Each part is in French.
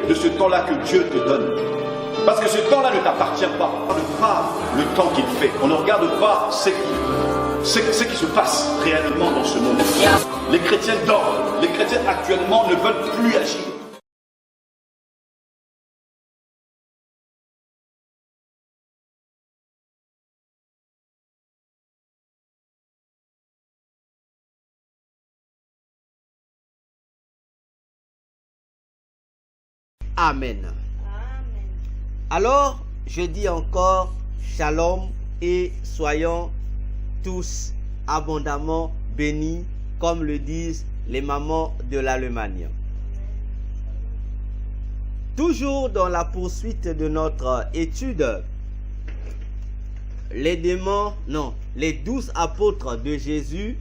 de ce temps-là que Dieu te donne. Parce que ce temps-là ne t'appartient pas. On ne regarde pas le temps qu'il fait. On ne regarde pas ce qui se passe réellement dans ce monde. Les chrétiens dorment. Les chrétiens actuellement ne veulent plus agir. Amen. Alors, je dis encore shalom et soyons tous abondamment bénis, comme le disent les mamans de l'Allemagne. Toujours dans la poursuite de notre étude, les 12 apôtres de Jésus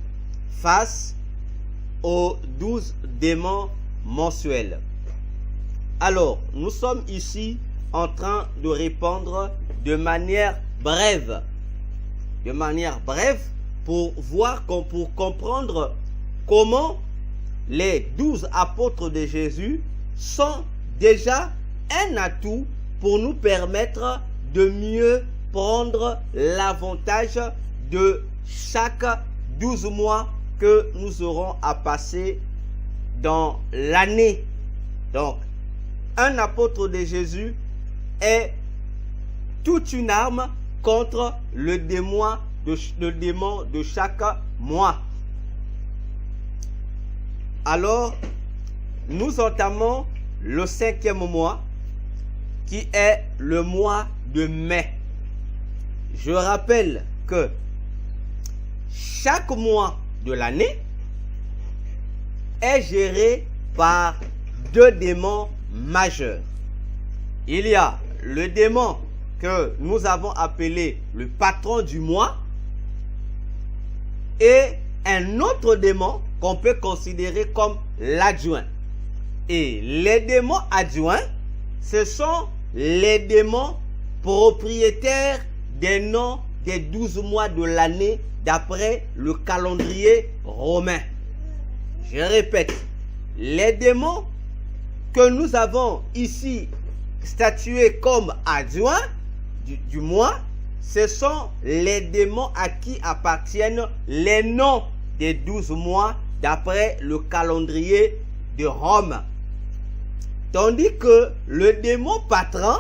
face aux 12 démons mensuels. Alors, nous sommes ici en train de répondre de manière brève pour comprendre comment les 12 apôtres de Jésus sont déjà un atout pour nous permettre de mieux prendre l'avantage de chaque 12 mois que nous aurons à passer dans l'année. Donc, un apôtre de Jésus est toute une arme contre le démon de chaque mois. Alors, nous entamons le 5e mois qui est le mois de mai. Je rappelle que chaque mois de l'année est géré par 2 démons majeurs. Il y a le démon que nous avons appelé le patron du mois et un autre démon qu'on peut considérer comme l'adjoint. Et les démons adjoints, ce sont les démons propriétaires des noms des 12 mois de l'année d'après le calendrier romain. Je répète, les démons que nous avons ici statués comme adjoints du mois, ce sont les démons à qui appartiennent les noms des 12 mois d'après le calendrier de Rome. Tandis que le démon patron,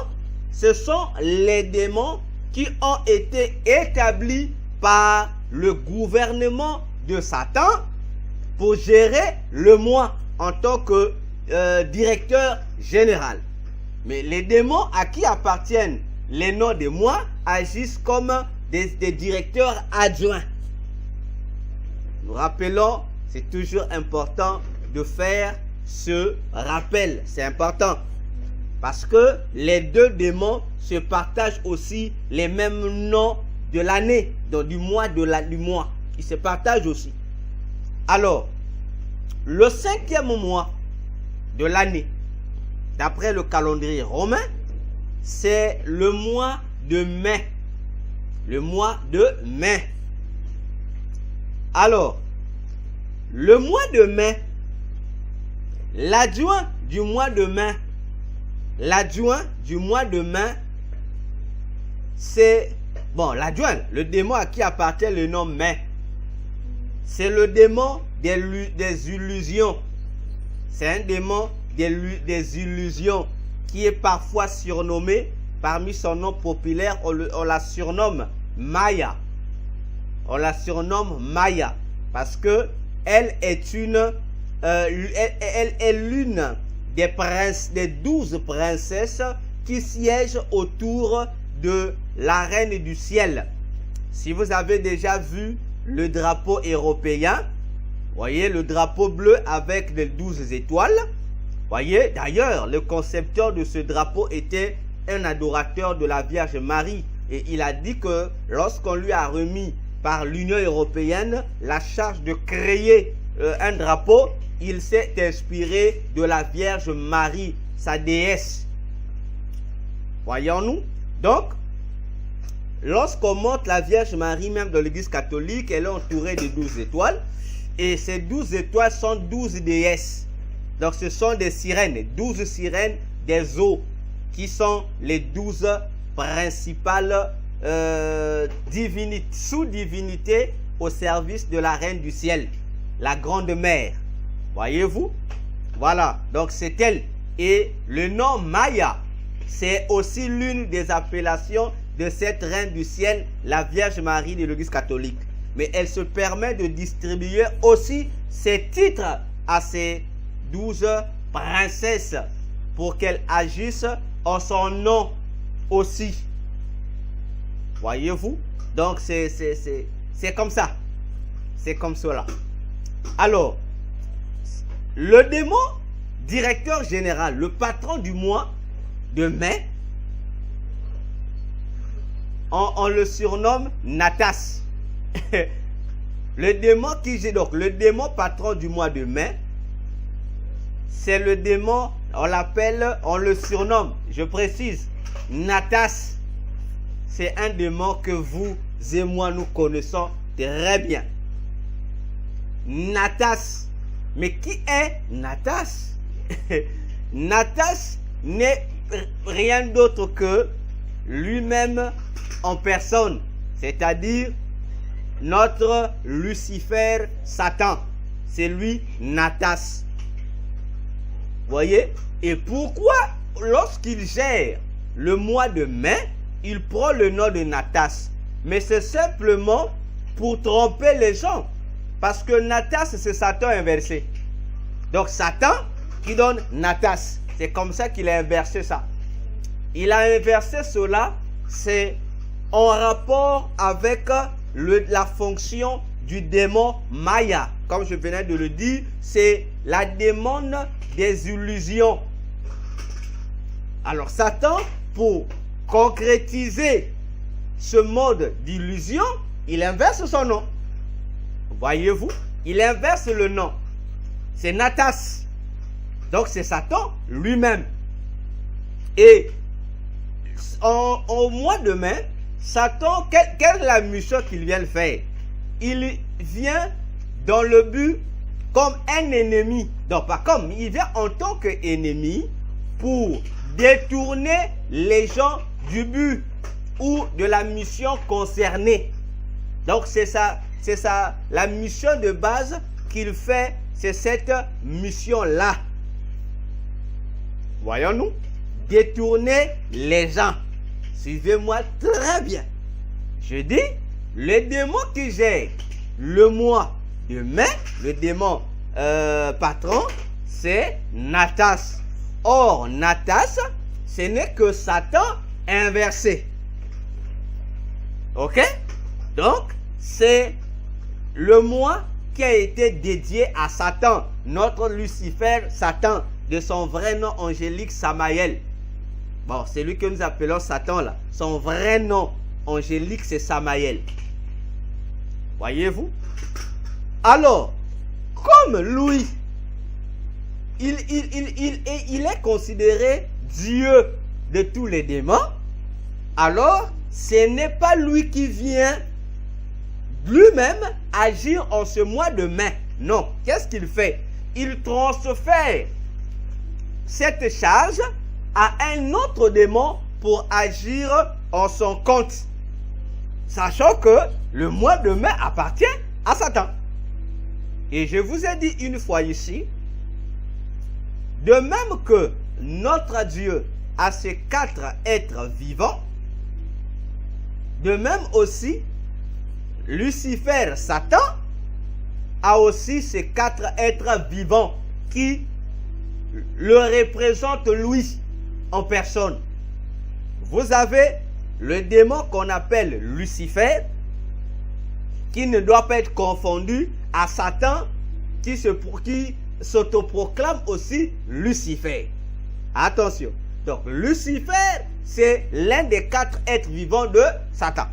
ce sont les démons qui ont été établis par le gouvernement de Satan pour gérer le mois en tant que directeur général. Mais les démons à qui appartiennent les noms des mois agissent comme des directeurs adjoints. Nous rappelons, c'est toujours important de faire ce rappel. C'est important parce que les 2 démons se partagent aussi les mêmes noms de l'année, donc du mois du mois. Ils se partagent aussi. Alors, le 5e mois de l'année, d'après le calendrier romain, c'est le mois de mai. Le mois de mai. Alors, le mois de mai, l'adjoint du mois de mai, c'est, l'adjoint, le démon à qui appartient le nom mai, c'est le démon des illusions. C'est un démon des illusions qui est parfois surnommé, parmi son nom populaire, on la surnomme Maya. On la surnomme Maya parce que elle est l'une des 12 princesses qui siègent autour de la reine du ciel. Si vous avez déjà vu le drapeau européen, voyez le drapeau bleu avec les 12 étoiles. Voyez, d'ailleurs, le concepteur de ce drapeau était un adorateur de la Vierge Marie. Et il a dit que lorsqu'on lui a remis par l'Union européenne la charge de créer un drapeau, il s'est inspiré de la Vierge Marie, sa déesse. Voyons-nous? Donc, lorsqu'on monte la Vierge Marie, même dans l'église catholique, elle est entourée de 12 étoiles. Et ces 12 étoiles sont 12 déesses. Donc ce sont des sirènes, 12 sirènes des eaux, qui sont les 12 principales sous-divinités au service de la Reine du Ciel, la Grande Mère. Voyez-vous? Voilà, donc c'est elle. Et le nom Maya, c'est aussi l'une des appellations de cette Reine du Ciel, la Vierge Marie de l'Église catholique. Mais elle se permet de distribuer aussi ses titres à ces 12 princesses pour qu'elles agissent en son nom aussi. Voyez-vous? Donc c'est comme ça. C'est comme cela. Alors, le démon directeur général, le patron du mois de mai, on le surnomme Natas. Le démon qui j'ai donc, le démon patron du mois de mai, c'est le démon, on l'appelle, on le surnomme, je précise, Natas. C'est un démon que vous et moi nous connaissons très bien. Natas. Mais qui est Natas? Natas n'est rien d'autre que lui-même en personne, c'est-à-dire notre Lucifer Satan. C'est lui Natas. Voyez? Et pourquoi lorsqu'il gère le mois de mai, il prend le nom de Natas? Mais c'est simplement pour tromper les gens. Parce que Natas, c'est Satan inversé. Donc Satan qui donne Natas. C'est comme ça qu'il a inversé ça. Il a inversé cela, c'est en rapport avec la fonction du démon Maya. Comme je venais de le dire, c'est la démon des illusions. Alors Satan, pour concrétiser ce mode d'illusion, il inverse son nom. Voyez-vous, il inverse le nom. C'est Natas. Donc c'est Satan lui-même. Et au mois de mai, Satan, quelle est la mission qu'il vient de faire? Il vient dans le but comme un ennemi. Donc pas comme, il vient en tant qu'ennemi pour détourner les gens du but ou de la mission concernée. Donc c'est ça, la mission de base qu'il fait, c'est cette mission-là. Voyons-nous, détourner les gens. Suivez-moi très bien. Je dis, le démon qui gère le mois de mai, le démon patron, c'est Natas. Or, Natas, ce n'est que Satan inversé. Ok? Donc, c'est le mois qui a été dédié à Satan, notre Lucifer Satan, de son vrai nom angélique Samaël. Bon, c'est lui que nous appelons Satan là. Son vrai nom angélique, c'est Samaël. Voyez-vous? Alors, comme lui, il est considéré Dieu de tous les démons, alors ce n'est pas lui qui vient lui-même agir en ce mois de mai. Non. Qu'est-ce qu'il fait? Il transfère cette charge à un autre démon pour agir en son compte. Sachant que le mois de mai appartient à Satan. Et je vous ai dit une fois ici, de même que notre Dieu a ces 4 êtres vivants, de même aussi, Lucifer, Satan, a aussi ces 4 êtres vivants qui le représentent lui en personne. Vous avez le démon qu'on appelle Lucifer, qui ne doit pas être confondu à Satan, qui s'autoproclame aussi Lucifer. Attention. Donc Lucifer, c'est l'un des 4 êtres vivants de Satan.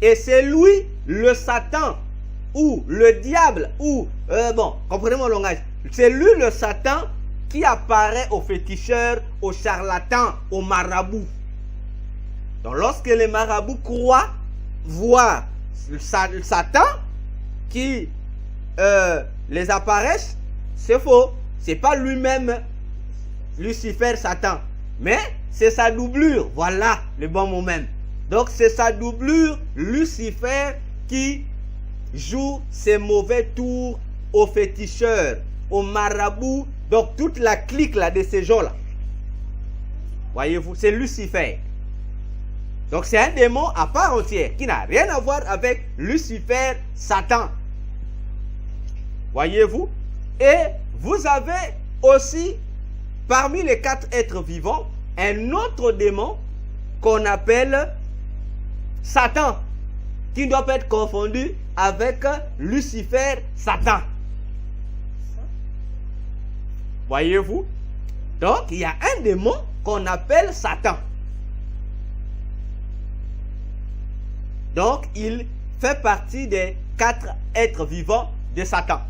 Et c'est lui, le Satan, ou le diable, ou, comprenez mon langage. C'est lui le Satan qui apparaît aux féticheurs, aux charlatans, aux marabouts. Donc lorsque les marabouts croient voir le Satan qui les apparaissent, c'est faux. C'est pas lui-même. Lucifer, Satan. Mais c'est sa doublure, voilà le bon mot même. Donc c'est sa doublure, Lucifer, qui joue ses mauvais tours aux féticheurs, aux marabouts, donc toute la clique là de ces gens-là. Voyez-vous, c'est Lucifer. Donc c'est un démon à part entière qui n'a rien à voir avec Lucifer, Satan. Voyez-vous? Et vous avez aussi, parmi les 4 êtres vivants, un autre démon qu'on appelle Satan, qui ne doit pas être confondu avec Lucifer, Satan. Voyez-vous? Donc, il y a un démon qu'on appelle Satan. Donc, il fait partie des 4 êtres vivants de Satan.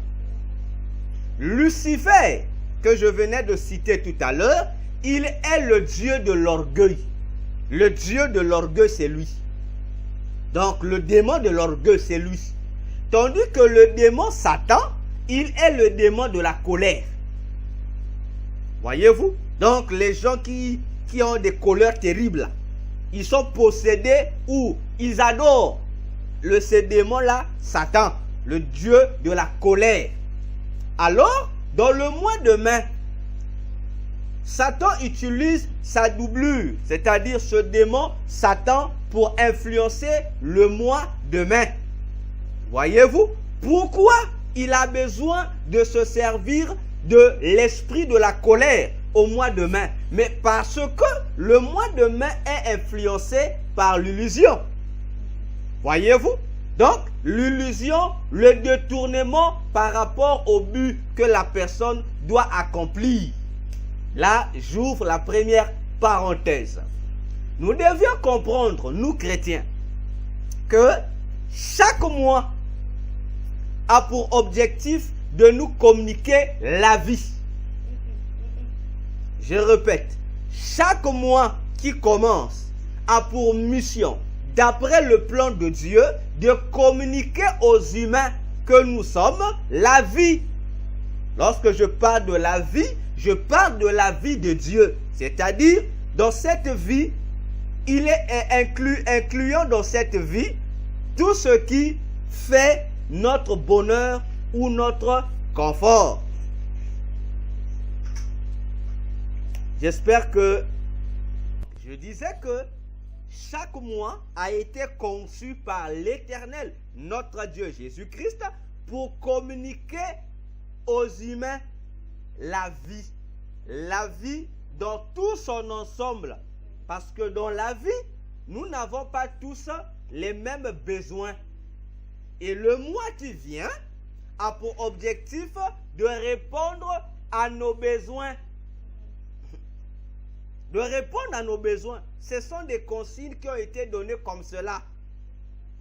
Lucifer, que je venais de citer tout à l'heure, il est le dieu de l'orgueil. Le dieu de l'orgueil, c'est lui. Donc, le démon de l'orgueil, c'est lui. Tandis que le démon Satan, il est le démon de la colère. Voyez-vous? Donc, les gens qui ont des colères terribles, ils sont possédés ou ils adorent ce démon-là, Satan, le dieu de la colère. Alors, dans le mois de mai, Satan utilise sa doublure, c'est-à-dire ce démon Satan, pour influencer le mois de mai. Voyez-vous? Pourquoi il a besoin de se servir de l'esprit de la colère au mois de mai? Mais parce que le mois de mai est influencé par l'illusion. Voyez-vous? Donc, l'illusion, le détournement par rapport au but que la personne doit accomplir. Là, j'ouvre la première parenthèse. Nous devions comprendre, nous chrétiens, que chaque mois a pour objectif de nous communiquer la vie. Je répète, chaque mois qui commence a pour mission, d'après le plan de Dieu, de communiquer aux humains que nous sommes la vie. Lorsque je parle de la vie, je parle de la vie de Dieu. C'est-à-dire, dans cette vie, il est incluant dans cette vie tout ce qui fait notre bonheur ou notre confort. J'espère que je disais que chaque mois a été conçu par l'Éternel, notre Dieu Jésus-Christ, pour communiquer aux humains la vie dans tout son ensemble. Parce que dans la vie, nous n'avons pas tous les mêmes besoins. Et le mois qui vient a pour objectif de répondre à nos besoins. De répondre à nos besoins. Ce sont des consignes qui ont été données comme cela.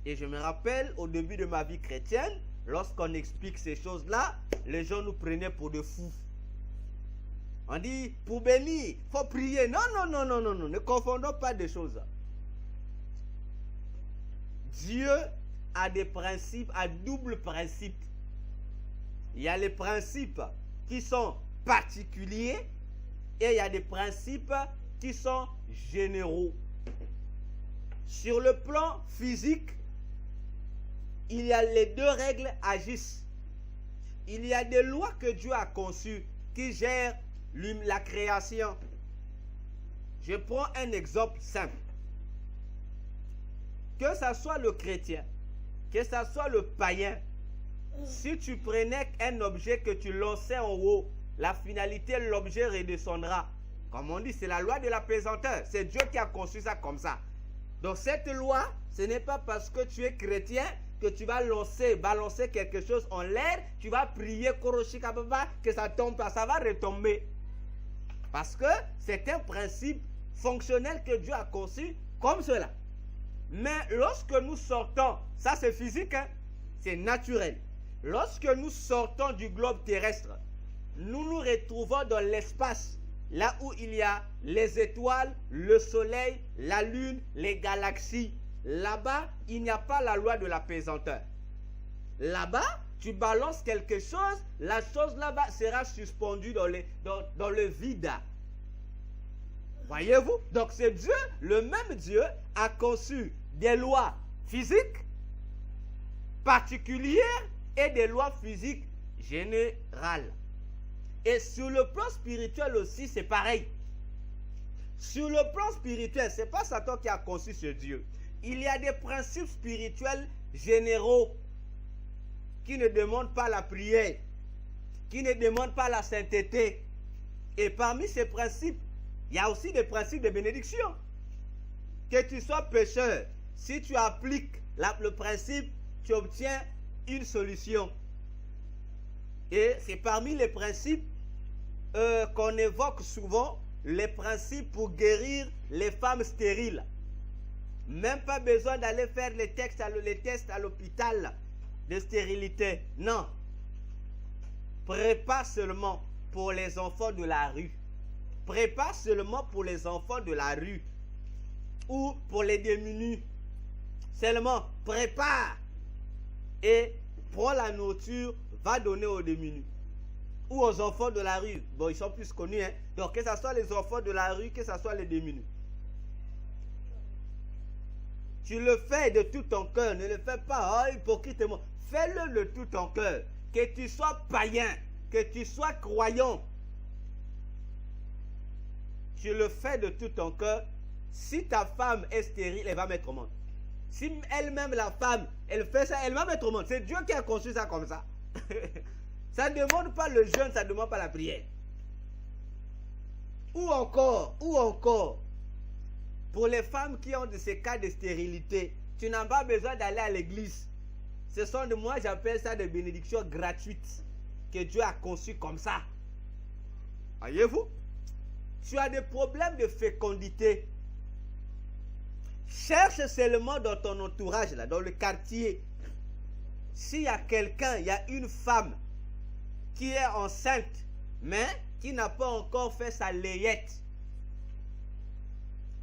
Et je me rappelle au début de ma vie chrétienne, lorsqu'on explique ces choses-là, les gens nous prenaient pour des fous. On dit, pour bénir, il faut prier. Non, ne confondons pas des choses. Dieu a des principes, à double principe. Il y a les principes qui sont particuliers et il y a des principes qui sont généraux. Sur le plan physique, il y a les 2 règles agissent. Il y a des lois que Dieu a conçues qui gèrent la création. Je prends un exemple simple. Que ce soit le chrétien, que ce soit le païen, si tu prenais un objet que tu lançais en haut, la finalité, l'objet redescendra. Comme on dit, c'est la loi de la pesanteur. C'est Dieu qui a conçu ça comme ça. Donc cette loi, ce n'est pas parce que tu es chrétien que tu vas balancer quelque chose en l'air, tu vas prier, que ça tombe pas, ça va retomber. Parce que c'est un principe fonctionnel que Dieu a conçu comme cela. Mais lorsque nous sortons, ça c'est physique, hein, c'est naturel. Lorsque nous sortons du globe terrestre, nous nous retrouvons dans l'espace, là où il y a les étoiles, le soleil, la lune, les galaxies. Là-bas, il n'y a pas la loi de la pesanteur. Là-bas, tu balances quelque chose, la chose là-bas sera suspendue dans le vide. Voyez-vous? Donc c'est Dieu, le même Dieu, a conçu des lois physiques particulières et des lois physiques générales. Et sur le plan spirituel aussi, c'est pareil. Sur le plan spirituel, ce n'est pas Satan qui a conçu ce Dieu. Il y a des principes spirituels généraux qui ne demandent pas la prière, qui ne demandent pas la sainteté. Et parmi ces principes, il y a aussi des principes de bénédiction. Que tu sois pécheur, si tu appliques le principe, tu obtiens une solution. Et c'est parmi les principes qu'on évoque souvent, les principes pour guérir les femmes stériles. Même pas besoin d'aller faire les tests à l'hôpital de stérilité. Non. Prépare seulement pour les enfants de la rue. Prépare seulement pour les enfants de la rue. Ou pour les démunis. Seulement prépare. Et prends la nourriture, va donner aux démunis. Ou aux enfants de la rue. Bon, ils sont plus connus, hein. Donc, que ce soit les enfants de la rue, que ce soit les démunis. Tu le fais de tout ton cœur. Ne le fais pas hypocritement. Fais-le de tout ton cœur. Que tu sois païen, que tu sois croyant. Tu le fais de tout ton cœur. Si ta femme est stérile, elle va mettre au monde. Si elle-même, la femme, elle fait ça, elle va mettre au monde. C'est Dieu qui a conçu ça comme ça. Ça ne demande pas le jeûne, ça ne demande pas la prière. Ou encore, pour les femmes qui ont de ces cas de stérilité, tu n'as pas besoin d'aller à l'église. Ce sont de moi, j'appelle ça des bénédictions gratuites que Dieu a conçues comme ça. Voyez-vous? Tu as des problèmes de fécondité. Cherche seulement dans ton entourage, là, dans le quartier. S'il y a quelqu'un, il y a une femme qui est enceinte, mais qui n'a pas encore fait sa layette.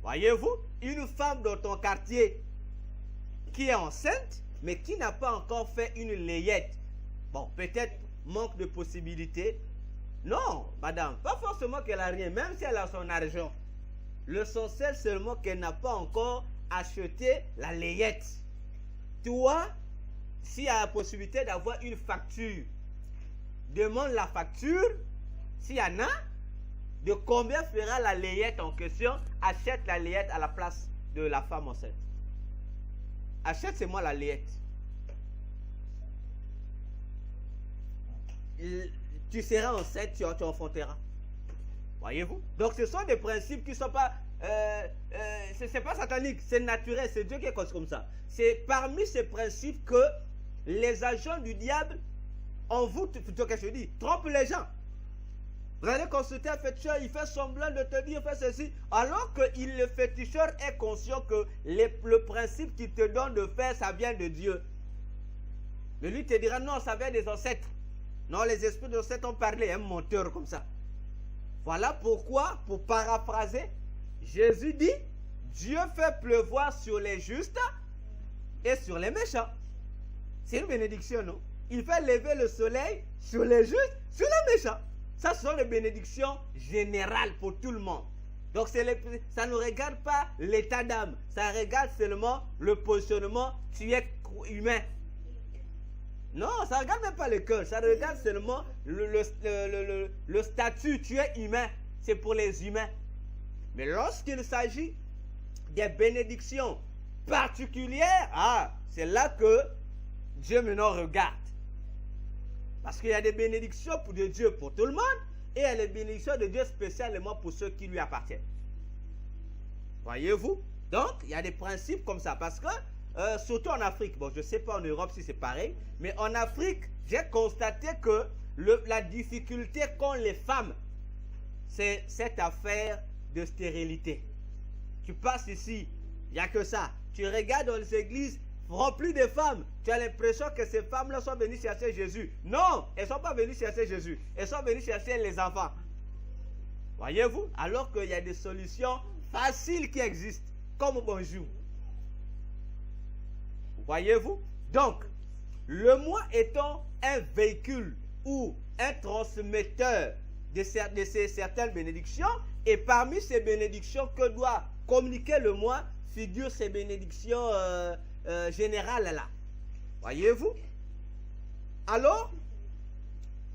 Voyez-vous, une femme dans ton quartier qui est enceinte, mais qui n'a pas encore fait une layette. Bon, peut-être manque de possibilités. Non, madame, pas forcément qu'elle n'a rien, même si elle a son argent. L'essentiel seulement qu'elle n'a pas encore acheté la layette. Toi, s'il y a la possibilité d'avoir une facture, demande la facture, s'il y en a, de combien fera la layette en question, achète la layette à la place de la femme enceinte. Achète c'est moi la layette. Tu seras enceinte, tu enfanteras. Voyez-vous? Donc ce sont des principes qui ne sont pas... c'est pas satanique, c'est naturel, c'est Dieu qui est comme ça. C'est parmi ces principes que les agents du diable, en vous, plutôt que je dis, trompent les gens. Vous allez consulter un féticheur, il fait semblant de te dire, fais ceci, alors que le féticheur est conscient que le principe qu'il te donne de faire, ça vient de Dieu. Mais lui te dira, non, ça vient des ancêtres. Non, les esprits des ancêtres ont parlé, un menteur comme ça. Voilà pourquoi, pour paraphraser, Jésus dit, Dieu fait pleuvoir sur les justes et sur les méchants. C'est une bénédiction, non? Il fait lever le soleil sur les justes, sur les méchants. Ça, ce sont les bénédictions générales pour tout le monde. Donc, ça ne regarde pas l'état d'âme. Ça regarde seulement le positionnement. Tu es humain. Non, ça ne regarde même pas le cœur. Ça regarde seulement le statut. Tu es humain. C'est pour les humains. Mais lorsqu'il s'agit des bénédictions particulières, c'est là que Dieu maintenant regarde. Parce qu'il y a des bénédictions de Dieu pour tout le monde et il y a des bénédictions de Dieu spécialement pour ceux qui lui appartiennent. Voyez-vous? Donc, il y a des principes comme ça. Parce que, surtout en Afrique, bon, je ne sais pas en Europe si c'est pareil, mais en Afrique, j'ai constaté que la difficulté qu'ont les femmes, c'est cette affaire de stérilité. Tu passes ici, il n'y a que ça. Tu regardes dans les églises remplies de femmes. Tu as l'impression que ces femmes-là sont venues chercher Jésus. Non, elles ne sont pas venues chercher Jésus. Elles sont venues chercher les enfants. Voyez-vous? Alors qu'il y a des solutions faciles qui existent. Comme bonjour. Voyez-vous? Donc, le moi étant un véhicule ou un transmetteur de certaines bénédictions, Et parmi ces bénédictions que doit communiquer le mois, figurent ces bénédictions générales là. Voyez-vous? Alors,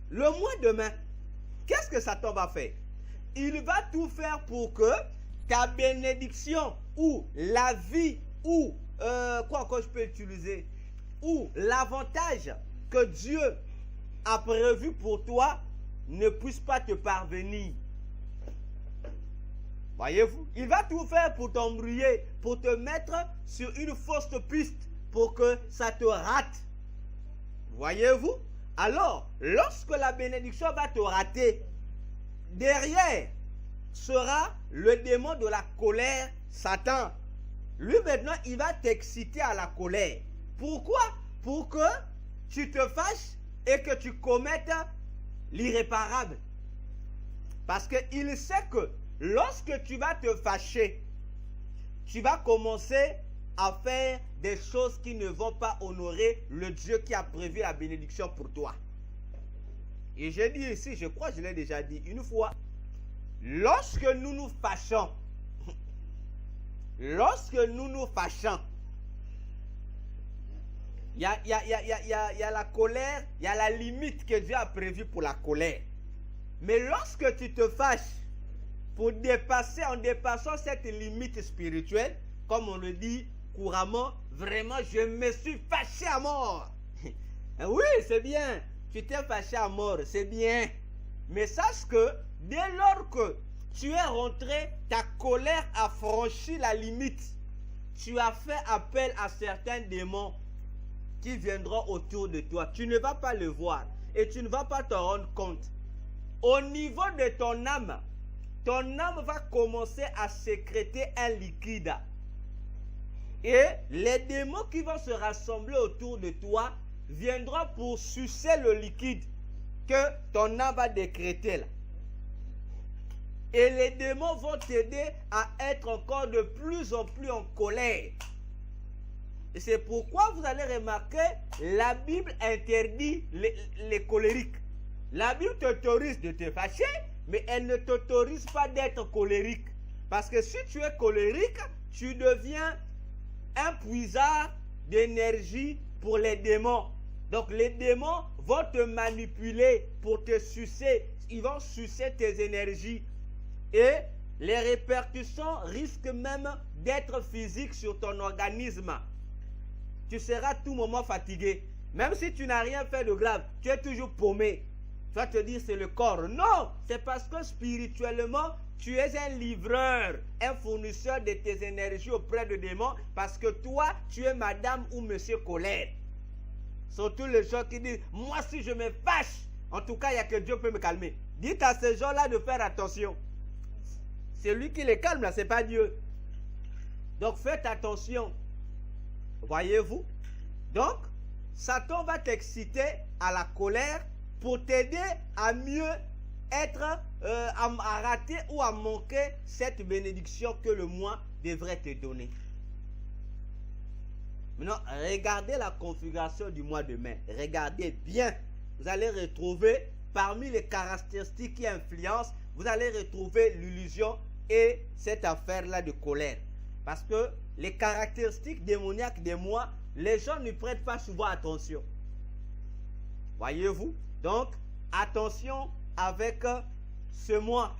le mois demain, qu'est-ce que Satan va faire? Il va tout faire pour que ta bénédiction ou la vie ou quoi encore je peux utiliser, ou l'avantage que Dieu a prévu pour toi ne puisse pas te parvenir. Voyez-vous? Il va tout faire pour t'embrouiller, pour te mettre sur une fausse piste, pour que ça te rate. Voyez-vous? Alors, lorsque la bénédiction va te rater, derrière sera le démon de la colère, Satan. Lui maintenant, il va t'exciter à la colère. Pourquoi? Pour que tu te fâches et que tu commettes l'irréparable. Parce qu'il sait que lorsque tu vas te fâcher, tu vas commencer à faire des choses qui ne vont pas honorer le Dieu qui a prévu la bénédiction pour toi. Et j'ai dit ici, je crois que je l'ai déjà dit une fois, lorsque nous nous fâchons, il y a la colère, il y a la limite que Dieu a prévue pour la colère. Mais lorsque tu te fâches, en dépassant cette limite spirituelle, comme on le dit couramment, vraiment, je me suis fâché à mort. Oui, c'est bien. Tu t'es fâché à mort, c'est bien. Mais sache que dès lors que tu es rentré, ta colère a franchi la limite. Tu as fait appel à certains démons qui viendront autour de toi. Tu ne vas pas le voir et tu ne vas pas te rendre compte. Au niveau de ton âme va commencer à sécréter un liquide. Et les démons qui vont se rassembler autour de toi viendront pour sucer le liquide que ton âme va décréter là. Et les démons vont t'aider à être encore de plus en plus en colère. Et c'est pourquoi vous allez remarquer, la Bible interdit les colériques. La Bible t'autorise de te fâcher, mais elle ne t'autorise pas d'être colérique. Parce que si tu es colérique, tu deviens un puisard d'énergie pour les démons. Donc les démons vont te manipuler pour te sucer. Ils vont sucer tes énergies. Et les répercussions risquent même d'être physiques sur ton organisme. Tu seras à tout moment fatigué. Même si tu n'as rien fait de grave, tu es toujours paumé. Tu vas te dire c'est le corps. Non, c'est parce que spirituellement, tu es un livreur, un fournisseur de tes énergies auprès de démons. Parce que toi, tu es madame ou monsieur colère. Surtout les gens qui disent, moi si je me fâche, en tout cas, il n'y a que Dieu peut me calmer. Dites à ces gens-là de faire attention. C'est lui qui les calme là, c'est pas Dieu. Donc faites attention. Voyez-vous? Donc, Satan va t'exciter à la colère pour t'aider à mieux être, à rater ou à manquer cette bénédiction que le mois devrait te donner. Maintenant, regardez la configuration du mois de mai. Regardez bien. Vous allez retrouver parmi les caractéristiques qui influencent, vous allez retrouver l'illusion et cette affaire-là de colère. Parce que les caractéristiques démoniaques des mois, les gens ne prêtent pas souvent attention. Voyez-vous? Donc, attention avec ce mois.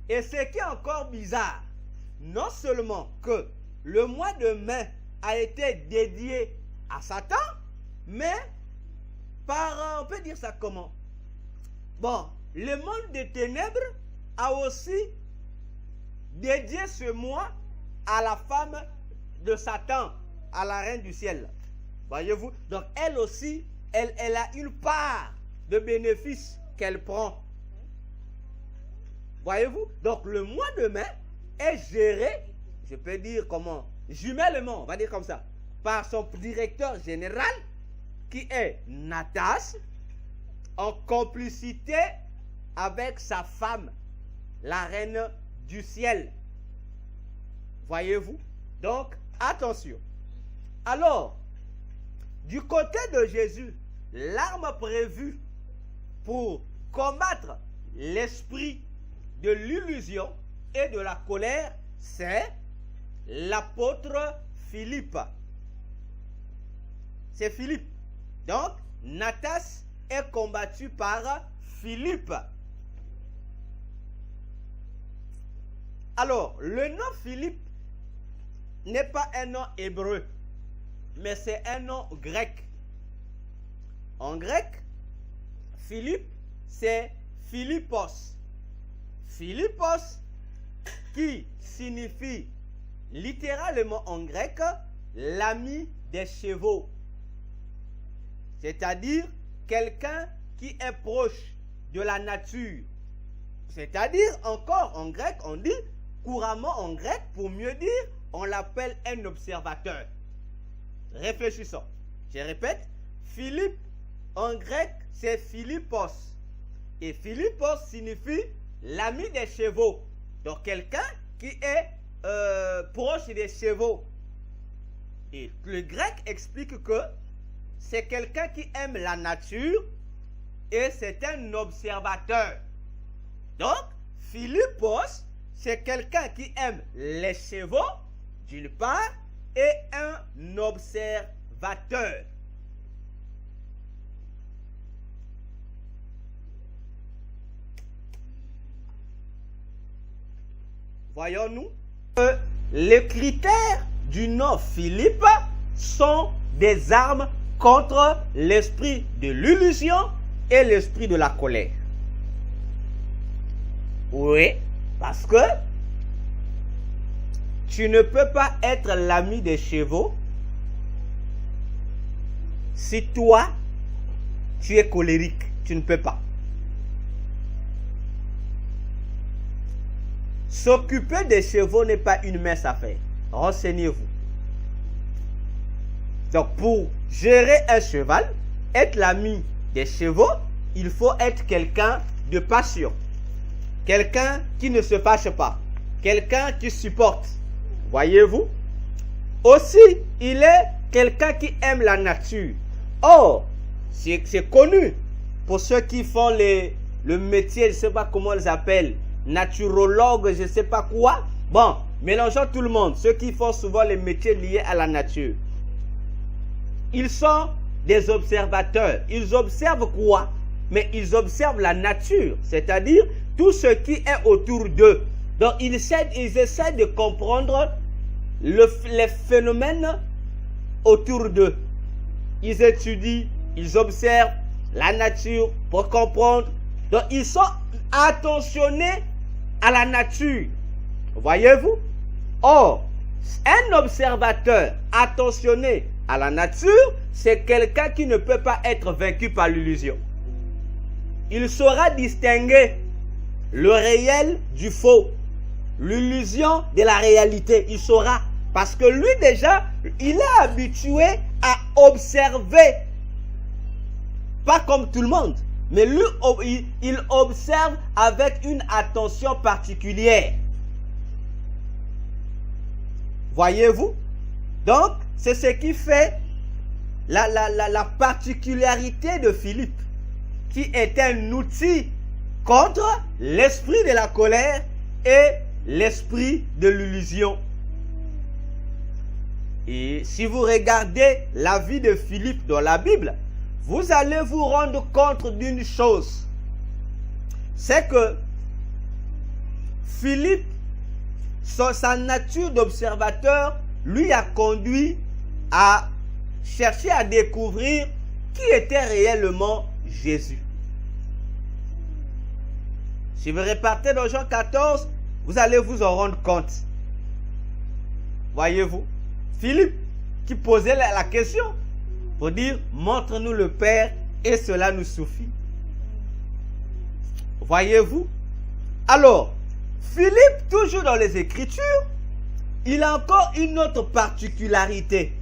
Et ce qui est encore bizarre, non seulement que le mois de mai a été dédié à Satan, mais par, on peut dire ça comment? Bon, le monde des ténèbres a aussi dédié ce mois à la femme de Satan, à la reine du ciel. Voyez-vous? Donc elle aussi, elle a une part de bénéfice qu'elle prend. Voyez-vous? Donc le mois de mai est géré, je peux dire comment, jumellement, on va dire comme ça, par son directeur général qui est Natas, en complicité avec sa femme, la reine du ciel. Voyez-vous? Donc, attention. Alors, du côté de Jésus, l'arme prévue pour combattre l'esprit de l'illusion et de la colère, c'est l'apôtre Philippe. C'est Philippe. Donc, Natas est combattu par Philippe. Alors, le nom Philippe n'est pas un nom hébreu, mais c'est un nom grec. En grec, Philippe, c'est Philippos. Philippos, qui signifie littéralement en grec l'ami des chevaux. C'est-à-dire quelqu'un qui est proche de la nature. C'est-à-dire encore en grec, on dit couramment en grec, pour mieux dire, on l'appelle un observateur. Réfléchissons. Je répète, Philippe en grec, c'est Philippos. Et Philippos signifie l'ami des chevaux. Donc quelqu'un qui est proche des chevaux. Et le grec explique que c'est quelqu'un qui aime la nature et c'est un observateur. Donc, Philippos, c'est quelqu'un qui aime les chevaux, d'une part, et un observateur. Voyons-nous que les critères du nom Philippe sont des armes contre l'esprit de l'illusion et l'esprit de la colère. Oui, parce que tu ne peux pas être l'ami des chevaux si toi, tu es colérique. Tu ne peux pas. S'occuper des chevaux n'est pas une mince affaire. Renseignez-vous. Donc, pour gérer un cheval, être l'ami des chevaux, il faut être quelqu'un de patient. Quelqu'un qui ne se fâche pas. Quelqu'un qui supporte. Voyez-vous? Aussi, il est quelqu'un qui aime la nature. Or, c'est connu pour ceux qui font le métier, je ne sais pas comment ils appellent, naturologue, je ne sais pas quoi. Bon, mélangeons tout le monde. Ceux qui font souvent les métiers liés à la nature. Ils sont des observateurs. Ils observent quoi? Mais ils observent la nature, c'est-à-dire tout ce qui est autour d'eux. Donc, ils essaient de comprendre les phénomènes autour d'eux. Ils étudient, ils observent la nature pour comprendre. Donc, ils sont attentionnés à la nature. Voyez-vous? Or, un observateur attentionné à la nature, c'est quelqu'un qui ne peut pas être vaincu par l'illusion. Il saura distinguer le réel du faux, l'illusion de la réalité. Il saura, parce que lui déjà, il est habitué à observer. Pas comme tout le monde, mais lui, il observe avec une attention particulière. Voyez-vous? Donc, c'est ce qui fait la particularité de Philippe, qui est un outil contre l'esprit de la colère et l'esprit de l'illusion. Et si vous regardez la vie de Philippe dans la Bible, vous allez vous rendre compte d'une chose. C'est que Philippe, sa nature d'observateur, lui a conduit à chercher à découvrir qui était réellement Jésus. Si vous repartez dans Jean 14, vous allez vous en rendre compte. Voyez-vous? Philippe qui posait la question pour dire, montre-nous le Père et cela nous suffit. Voyez-vous? Alors, Philippe, toujours dans les Écritures, il a encore une autre particularité.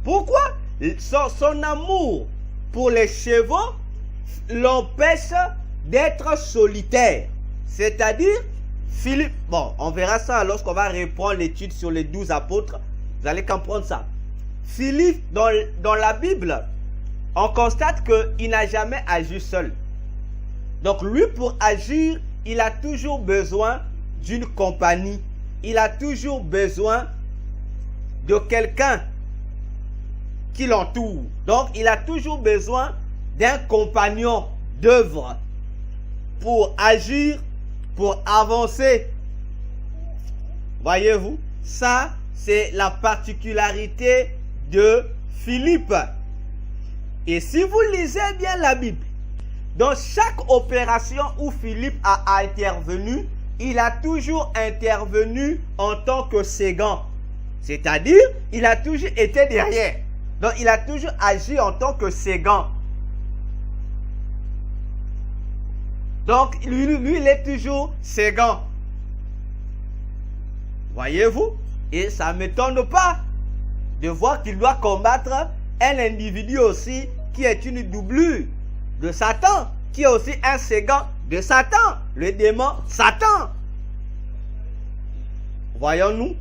Pourquoi? Son amour pour les chevaux l'empêche d'être solitaire. C'est-à-dire, Philippe, bon, on verra ça lorsqu'on va reprendre l'étude sur les 12 apôtres. Vous allez comprendre ça. Philippe, dans la Bible, on constate qu'il n'a jamais agi seul. Donc lui, pour agir, il a toujours besoin d'une compagnie. Il a toujours besoin de quelqu'un qui l'entoure. Donc, il a toujours besoin d'un compagnon d'œuvre pour agir, pour avancer. Voyez-vous, ça, c'est la particularité de Philippe. Et si vous lisez bien la Bible, dans chaque opération où Philippe a intervenu, il a toujours intervenu en tant que second. C'est-à-dire, il a toujours été derrière. Donc, il a toujours agi en tant que second. Donc, lui, il est toujours second. Voyez-vous? Et ça ne m'étonne pas de voir qu'il doit combattre un individu aussi qui est une doublure de Satan, qui est aussi un second de Satan, le démon Satan. Voyons-nous?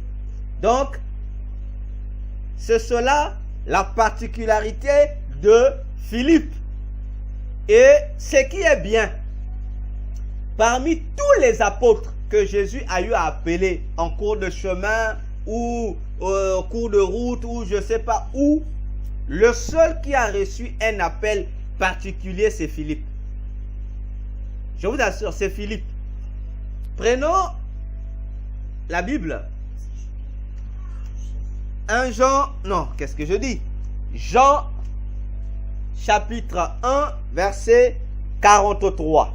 Donc, c'est cela la particularité de Philippe. Et ce qui est bien, parmi tous les apôtres que Jésus a eu à appeler en cours de chemin ou au cours de route ou je ne sais pas où, le seul qui a reçu un appel particulier, c'est Philippe. Je vous assure, c'est Philippe. Prenons la Bible. 1 Jean, non, qu'est-ce que je dis? Jean, chapitre 1, verset 43.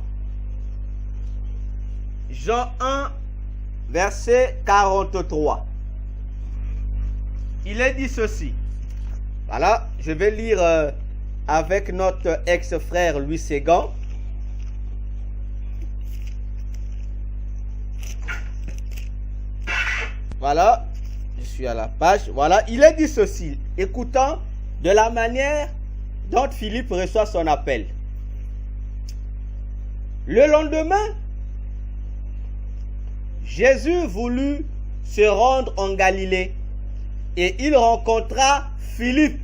Jean 1, verset 43. Il est dit ceci. Voilà, je vais lire avec notre ex-frère Louis Ségan. Voilà, je suis à la page. Voilà, il est dit ceci. Écoutant de la manière dont Philippe reçoit son appel. Le lendemain, Jésus voulut se rendre en Galilée et il rencontra Philippe.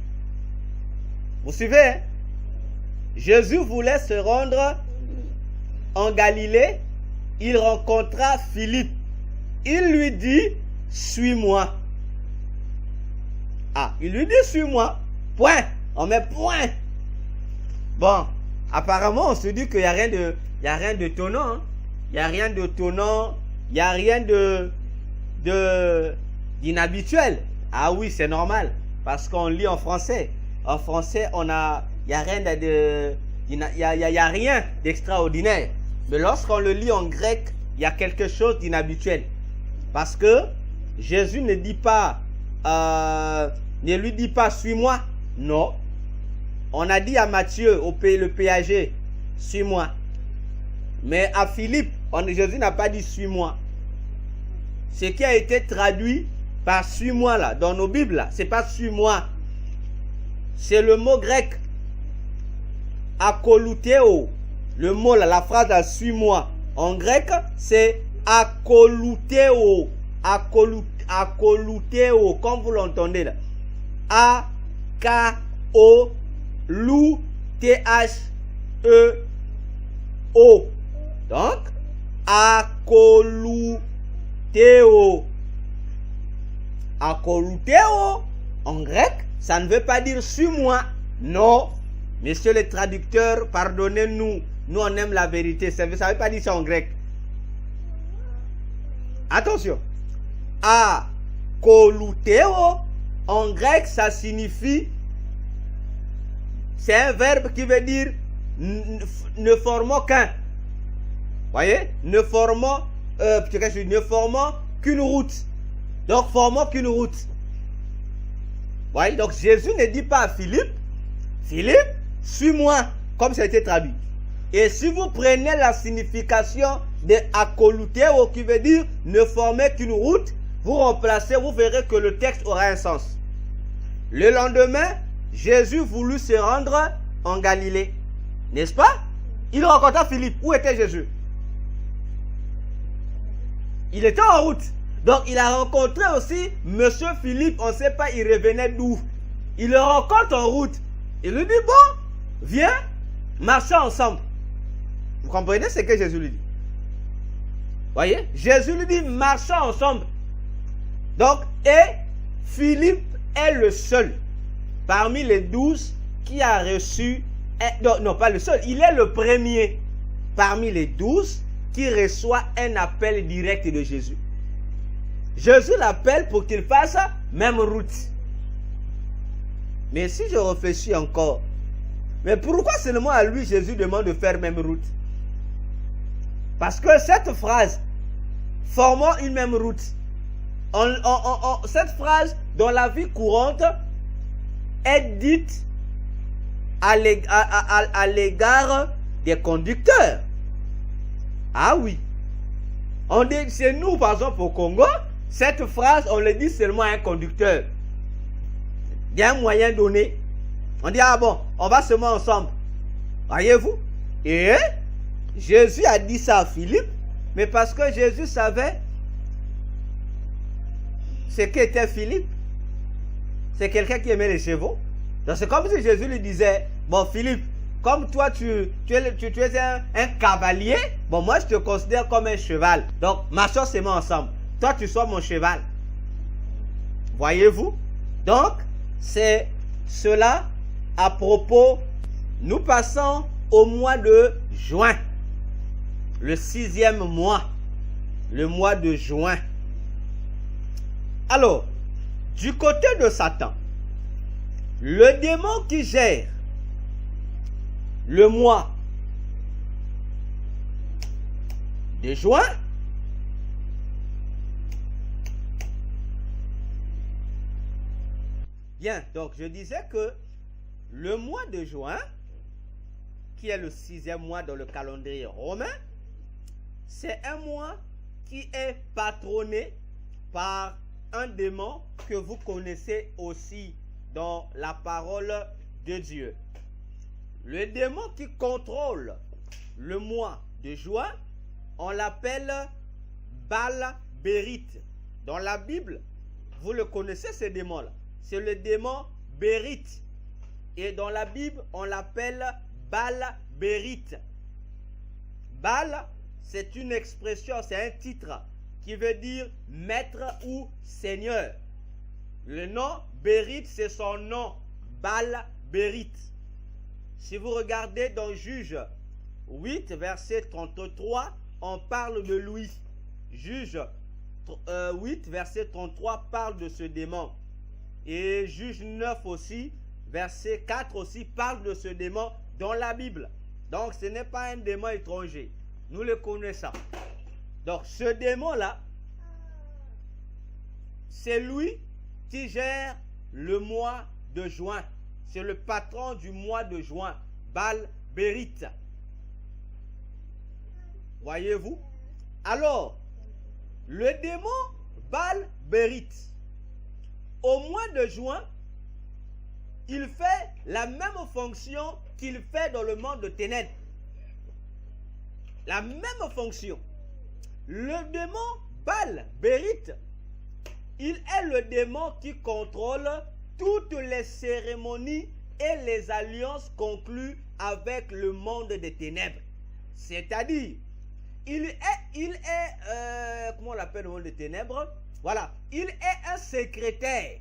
Vous suivez, hein? Jésus voulait se rendre en Galilée, il rencontra Philippe. Il lui dit, suis-moi. Ah, il lui dit, suis-moi. Point. On met point. Bon, apparemment, on se dit qu'il n'y a rien d'étonnant. Hein? Il n'y a rien d'étonnant. Il n'y a rien d'inhabituel. Ah oui, c'est normal. Parce qu'on lit en français. En français, il n'y a rien rien d'extraordinaire. Mais lorsqu'on le lit en grec, il y a quelque chose d'inhabituel. Parce que Jésus ne dit pas, ne lui dit pas, suis-moi. Non. On a dit à Matthieu, le péager, suis-moi. Mais à Philippe, Jésus n'a pas dit suis-moi. Ce qui a été traduit par suis-moi là, dans nos Bibles là, c'est pas suis-moi. C'est le mot grec akoluteo. Le mot là, la phrase là, suis-moi. En grec, c'est akoluteo. Akoluteo, comme vous l'entendez là. A-K-O-L-U-T-H-E-O. Donc, akoluteo. Akoluteo, en grec, ça ne veut pas dire suis-moi. Non. Messieurs les traducteurs, pardonnez-nous. Nous, on aime la vérité. Ça ne veut pas dire ça en grec. Attention. Akoluteo, en grec, ça signifie... C'est un verbe qui veut dire ne formant qu'un. Voyez? Ne formant qu'une route. Donc, formant qu'une route. Voyez? Donc, Jésus ne dit pas à Philippe, Philippe, suis-moi, comme ça a été traduit. Et si vous prenez la signification de akoluteo, qui veut dire ne former qu'une route, vous remplacez, vous verrez que le texte aura un sens. Le lendemain, Jésus voulut se rendre en Galilée. N'est-ce pas? Il rencontra Philippe. Où était Jésus? Il était en route. Donc, il a rencontré aussi Monsieur Philippe. On ne sait pas, il revenait d'où. Il le rencontre en route. Il lui dit, bon, viens, marchons ensemble. Vous comprenez ce que Jésus lui dit? Voyez, Jésus lui dit, marchons ensemble. Donc, et Philippe est le seul parmi les 12 qui a reçu, non, pas le seul, il est le premier parmi les 12 qui reçoit un appel direct de Jésus. Jésus l'appelle pour qu'il fasse même route. Mais si je réfléchis encore, mais pourquoi seulement à lui Jésus demande de faire même route? Parce que cette phrase, formant une même route, cette phrase dans la vie courante est dite à l'égard des conducteurs. Ah oui. On dit, chez nous, par exemple au Congo, cette phrase, on le dit seulement à un conducteur. Il y a un moyen donné. On dit, ah bon, on va seulement ensemble. Voyez-vous? Et Jésus a dit ça à Philippe, mais parce que Jésus savait ce qu'était Philippe. C'est quelqu'un qui aimait les chevaux. Donc c'est comme si Jésus lui disait, bon Philippe, comme toi tu es un cavalier, bon moi je te considère comme un cheval. Donc marchons seulement ensemble. Toi tu sois mon cheval. Voyez-vous? Donc c'est cela à propos. Nous passons au mois de juin. Le 6e mois. Le mois de juin. Alors, du côté de Satan, le démon qui gère le mois de juin, bien, donc je disais que le mois de juin, qui est le 6e mois dans le calendrier romain, c'est un mois qui est patronné par un démon que vous connaissez aussi dans la parole de Dieu. Le démon qui contrôle le mois de juin, on l'appelle Baal-Bérite. Dans la Bible, vous le connaissez ce démon-là. C'est le démon Bérite. Et dans la Bible, on l'appelle Baal-Bérite. Baal, c'est une expression, c'est un titre qui veut dire maître ou seigneur. Le nom Bérite, c'est son nom, Baal-Bérite. Si vous regardez dans Juge 8, verset 33, on parle de lui. Juge 8, verset 33 parle de ce démon. Et Juge 9 aussi, verset 4 aussi parle de ce démon dans la Bible. Donc ce n'est pas un démon étranger. Nous le connaissons. Donc ce démon-là, c'est lui qui gère le mois de juin. C'est le patron du mois de juin, Baal-Bérite. Voyez-vous? Alors, le démon Baal-Bérite, au mois de juin, il fait la même fonction qu'il fait dans le monde de ténèbres. La même fonction. Le démon Baal-Bérite, il est le démon qui contrôle toutes les cérémonies et les alliances conclues avec le monde des ténèbres. C'est-à-dire, il est comment on l'appelle le monde des ténèbres? Voilà, il est un secrétaire.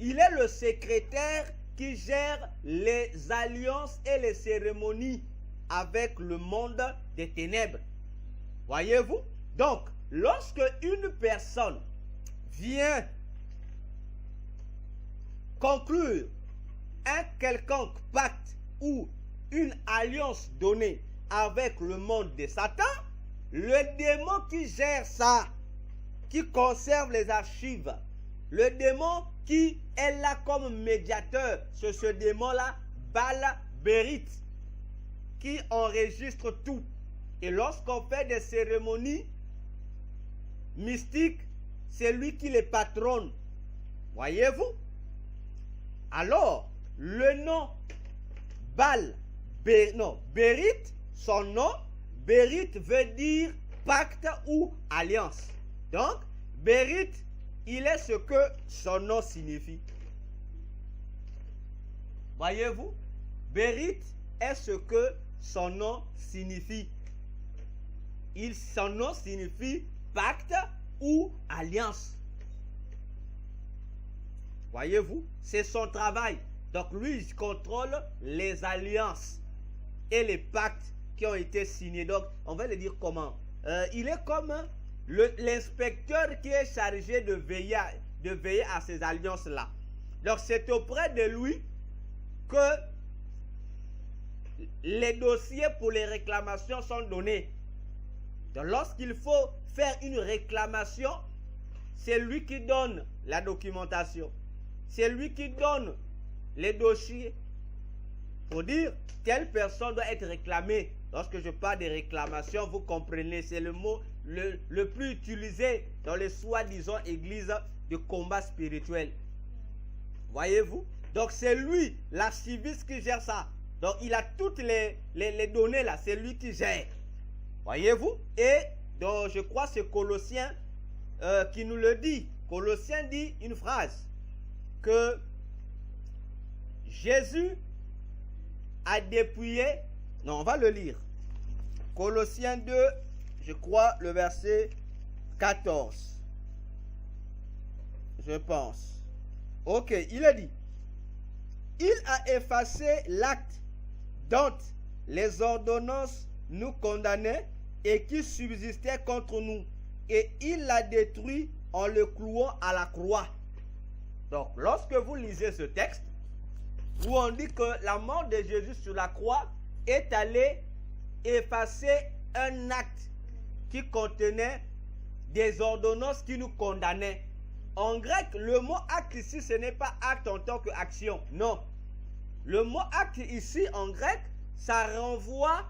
Il est le secrétaire qui gère les alliances et les cérémonies avec le monde des ténèbres. Voyez-vous? Donc, lorsque une personne vient conclure un quelconque pacte ou une alliance donnée avec le monde de Satan, le démon qui gère ça, qui conserve les archives, le démon qui est là comme médiateur, c'est ce démon-là, Baal-Bérite, qui enregistre tout. Et lorsqu'on fait des cérémonies mystiques, c'est lui qui les patronne. Voyez-vous? Alors, le nom Bérite, son nom, Bérite veut dire pacte ou alliance. Donc, Bérite, il est ce que son nom signifie. Voyez-vous? Bérite est ce que son nom signifie. son nom signifie pacte ou alliance. Voyez-vous, c'est son travail. Donc lui, il contrôle les alliances et les pactes qui ont été signés. Donc, on va le dire comment. Il est comme l'inspecteur qui est chargé de veiller à ces alliances-là. Donc, c'est auprès de lui que les dossiers pour les réclamations sont donnés. Donc, lorsqu'il faut faire une réclamation, c'est lui qui donne la documentation. C'est lui qui donne les dossiers pour dire telle personne doit être réclamée. Lorsque je parle de réclamation, vous comprenez, c'est le mot le plus utilisé dans les soi-disant églises de combat spirituel. Voyez-vous? Donc c'est lui, l'archiviste, qui gère ça. Donc il a toutes les données là, c'est lui qui gère. Voyez-vous? Et donc je crois que c'est Colossiens qui nous le dit. Colossiens dit une phrase que Jésus a dépouillé. Non, on va le lire. Colossiens 2, je crois, le verset 14. Je pense. Ok, il a dit. Il a effacé l'acte dont les ordonnances nous condamnaient et qui subsistait contre nous. Et il l'a détruit en le clouant à la croix. Donc, lorsque vous lisez ce texte, où on dit que la mort de Jésus sur la croix est allée effacer un acte qui contenait des ordonnances qui nous condamnaient. En grec, le mot acte ici, ce n'est pas acte en tant qu'action. Non. Le mot acte ici, en grec, ça renvoie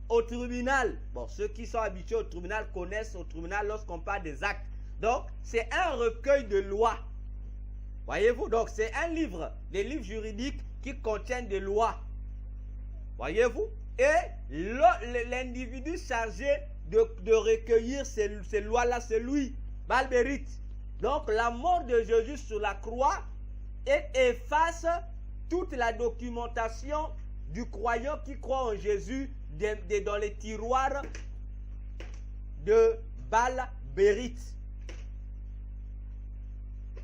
au tribunal. Bon, ceux qui sont habitués au tribunal connaissent au tribunal lorsqu'on parle des actes. Donc, c'est un recueil de lois. Voyez-vous, donc c'est un livre, des livres juridiques qui contiennent des lois. Voyez-vous? Et l'individu chargé de recueillir ces lois-là, c'est lui, Balbérite. Donc la mort de Jésus sur la croix efface toute la documentation du croyant qui croit en Jésus dans les tiroirs de Balbérite.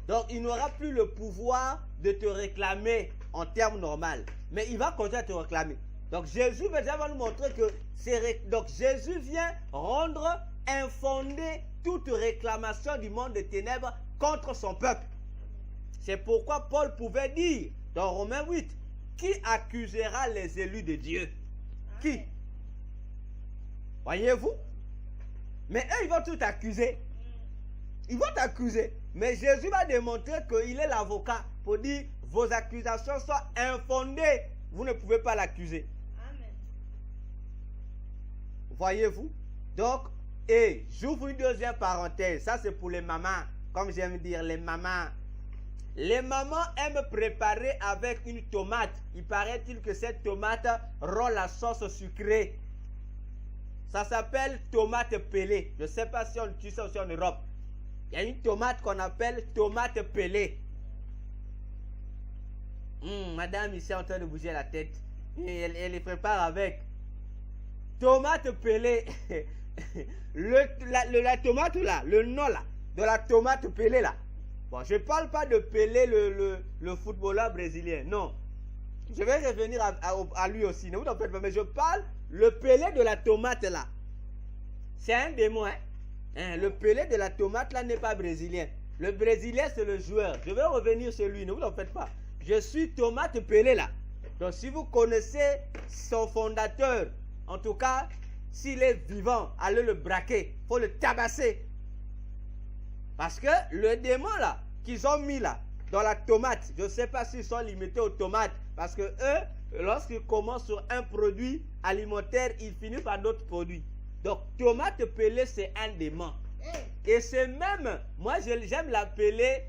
Donc, il n'aura plus le pouvoir de te réclamer en termes normaux. Mais il va continuer à te réclamer. Donc, Jésus va nous montrer que Jésus vient rendre infondée toute réclamation du monde des ténèbres contre son peuple. C'est pourquoi Paul pouvait dire dans Romains 8, qui accusera les élus de Dieu? Qui? Voyez-vous? Mais eux, ils vont tout accuser. Ils vont t'accuser. Mais Jésus va démontrer qu'il est l'avocat pour dire vos accusations sont infondées. Vous ne pouvez pas l'accuser. Amen. Voyez-vous? Donc, et j'ouvre une deuxième parenthèse. Ça, c'est pour les mamans. Comme j'aime dire, les mamans. Les mamans aiment préparer avec une tomate. Il paraît-il que cette tomate rend la sauce sucrée. Ça s'appelle tomate pelée. Je ne sais pas si on utilise ça aussi en Europe. Il y a une tomate qu'on appelle tomate pelée. Madame ici est en train de bouger la tête. Elle les prépare avec. Tomate pelée. La tomate là, le nom là, de la tomate pelée là. Bon, je ne parle pas de Pelé, le footballeur brésilien. Non. Je vais revenir à lui aussi. Ne vous en faites pas. Mais je parle le Pelé de la tomate là. C'est un démon, hein. Le Pelé de la tomate là n'est pas brésilien. Le brésilien c'est le joueur. Je vais revenir sur lui, ne vous en faites pas. Je suis tomate Pelé là. Donc si vous connaissez son fondateur, en tout cas, s'il est vivant, allez le braquer. Il faut le tabasser. Parce que le démon là, qu'ils ont mis là, dans la tomate, je ne sais pas s'ils sont limités aux tomates. Parce que eux, lorsqu'ils commencent sur un produit alimentaire, ils finissent par d'autres produits. Donc, tomate pelée, c'est un démon. Et c'est même, moi j'aime l'appeler,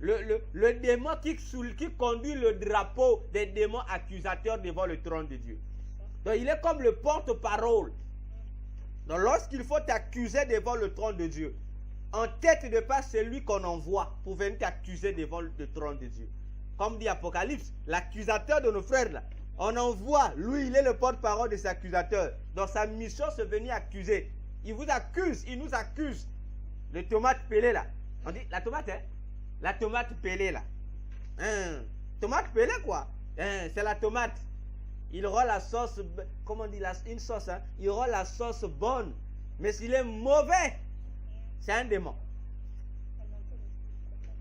le démon qui conduit le drapeau des démons accusateurs devant le trône de Dieu. Donc, il est comme le porte-parole. Donc, lorsqu'il faut t'accuser devant le trône de Dieu, en tête de pas celui qu'on envoie pour venir t'accuser devant le trône de Dieu. Comme dit Apocalypse, l'accusateur de nos frères là, On envoie, lui, il est le porte-parole des accusateurs. Donc sa mission, c'est venir accuser. Il vous accuse, il nous accuse. Le tomate pelée là. On dit, la tomate, hein? La tomate pelée là. Tomate pelée quoi? C'est la tomate. Il aura la sauce, comment on dit, une sauce, hein? Il aura la sauce bonne. Mais s'il est mauvais, c'est un démon.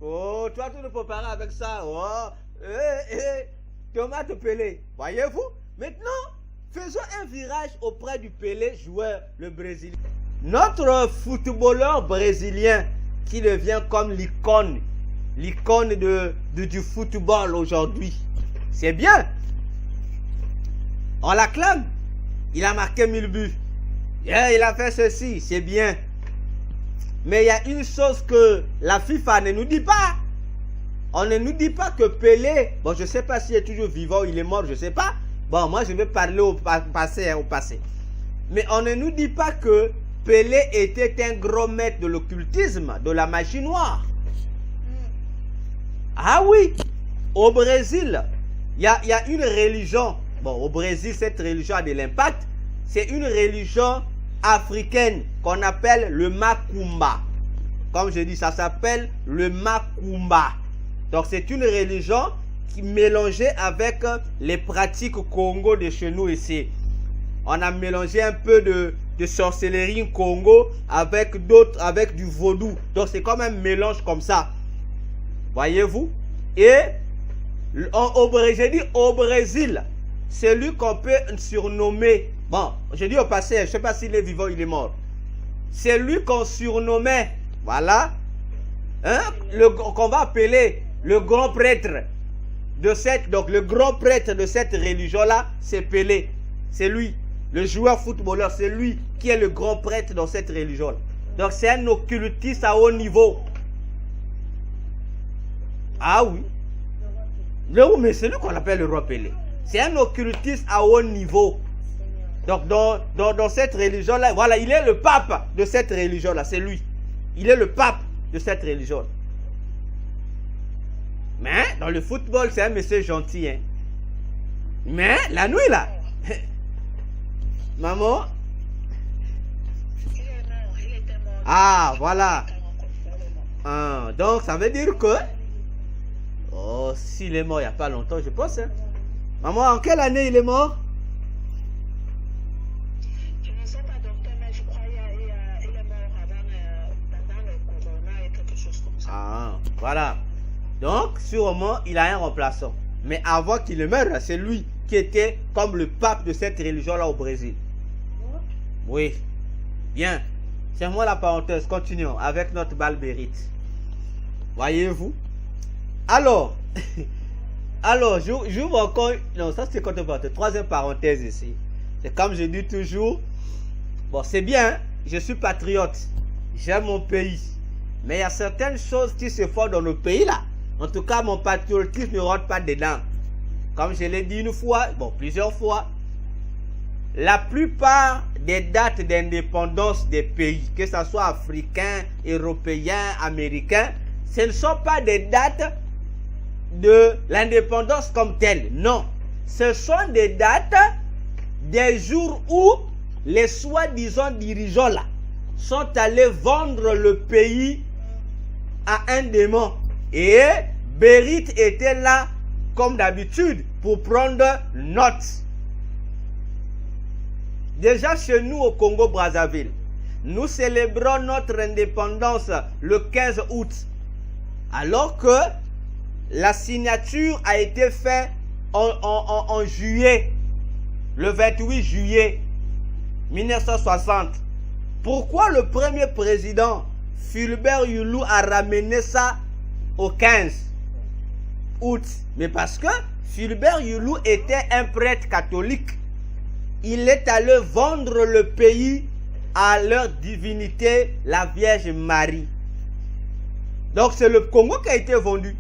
Oh, toi, tu ne peux pas parler avec ça. Oh, tomate pelée. Voyez-vous? Maintenant, faisons un virage auprès du Pelé, joueur, le Brésilien. Notre footballeur brésilien qui devient comme l'icône du football aujourd'hui. C'est bien. On l'acclame. Il a marqué 1000 buts. Il a fait ceci, c'est bien. Mais il y a une chose que la FIFA ne nous dit pas. On ne nous dit pas que Pelé, bon, je ne sais pas s'il est toujours vivant ou il est mort, je ne sais pas. Bon, moi je vais parler au passé, au passé. Mais on ne nous dit pas que Pelé était un gros maître de l'occultisme, de la magie noire. Ah oui, au Brésil, il y a une religion. Bon, au Brésil, cette religion a de l'impact. C'est une religion africaine qu'on appelle le Macumba. Comme je dis, ça s'appelle le Macumba. Donc c'est une religion qui mélangée avec les pratiques Congo de chez nous ici. On a mélangé un peu de sorcellerie Congo avec d'autres, avec du vaudou. Donc c'est comme un mélange comme ça. Voyez-vous? Et j'ai dit au Brésil, c'est lui qu'on peut surnommer. Bon, je dis au passé, je ne sais pas s'il est vivant ou il est mort. C'est lui qu'on surnommait, voilà, hein, qu'on va appeler le grand prêtre de cette, donc le grand prêtre de cette religion-là, c'est Pelé. C'est lui, le joueur footballeur, c'est lui qui est le grand prêtre dans cette religion-là. Donc c'est un occultiste à haut niveau. Ah oui. Mais c'est lui qu'on appelle le roi Pelé. C'est un occultiste à haut niveau. Donc dans cette religion-là, voilà, il est le pape de cette religion-là, c'est lui. Il est le pape de cette religion. Mais dans le football, c'est un monsieur gentil. Hein. Mais la nuit là, maman. Ah, voilà. Donc ça veut dire que, oh, s'il est mort il n'y a pas longtemps, je pense. Hein. Maman, en quelle année il est mort? Je ne sais pas, docteur, mais je crois qu'il est mort pendant le corona et quelque chose comme ça. Ah, voilà. Donc, sûrement, il a un remplaçant. Mais avant qu'il ne meure, c'est lui qui était comme le pape de cette religion-là au Brésil. Oui. Bien. C'est moi la parenthèse. Continuons avec notre balbérite. Voyez-vous? Alors, j'ouvre encore... Non, ça c'est quand on parle. Troisième parenthèse ici. C'est comme je dis toujours. Bon, c'est bien. Je suis patriote. J'aime mon pays. Mais il y a certaines choses qui se font dans nos pays là. En tout cas, mon patriotisme ne rentre pas dedans. Comme je l'ai dit une fois, bon, plusieurs fois, la plupart des dates d'indépendance des pays, que ce soit africains, européens, américains, ce ne sont pas des dates de l'indépendance comme telle. Non. Ce sont des dates des jours où les soi-disant dirigeants là sont allés vendre le pays à un démon. Et Berit était là, comme d'habitude, pour prendre note. Déjà chez nous au Congo-Brazzaville, nous célébrons notre indépendance le 15 août. Alors que la signature a été faite en juillet, le 28 juillet 1960. Pourquoi le premier président, Fulbert Youlou, a ramené ça au 15 août? Mais parce que Fulbert Youlou était un prêtre catholique. Il est allé vendre le pays à leur divinité, la Vierge Marie. Donc c'est le Congo qui a été vendu.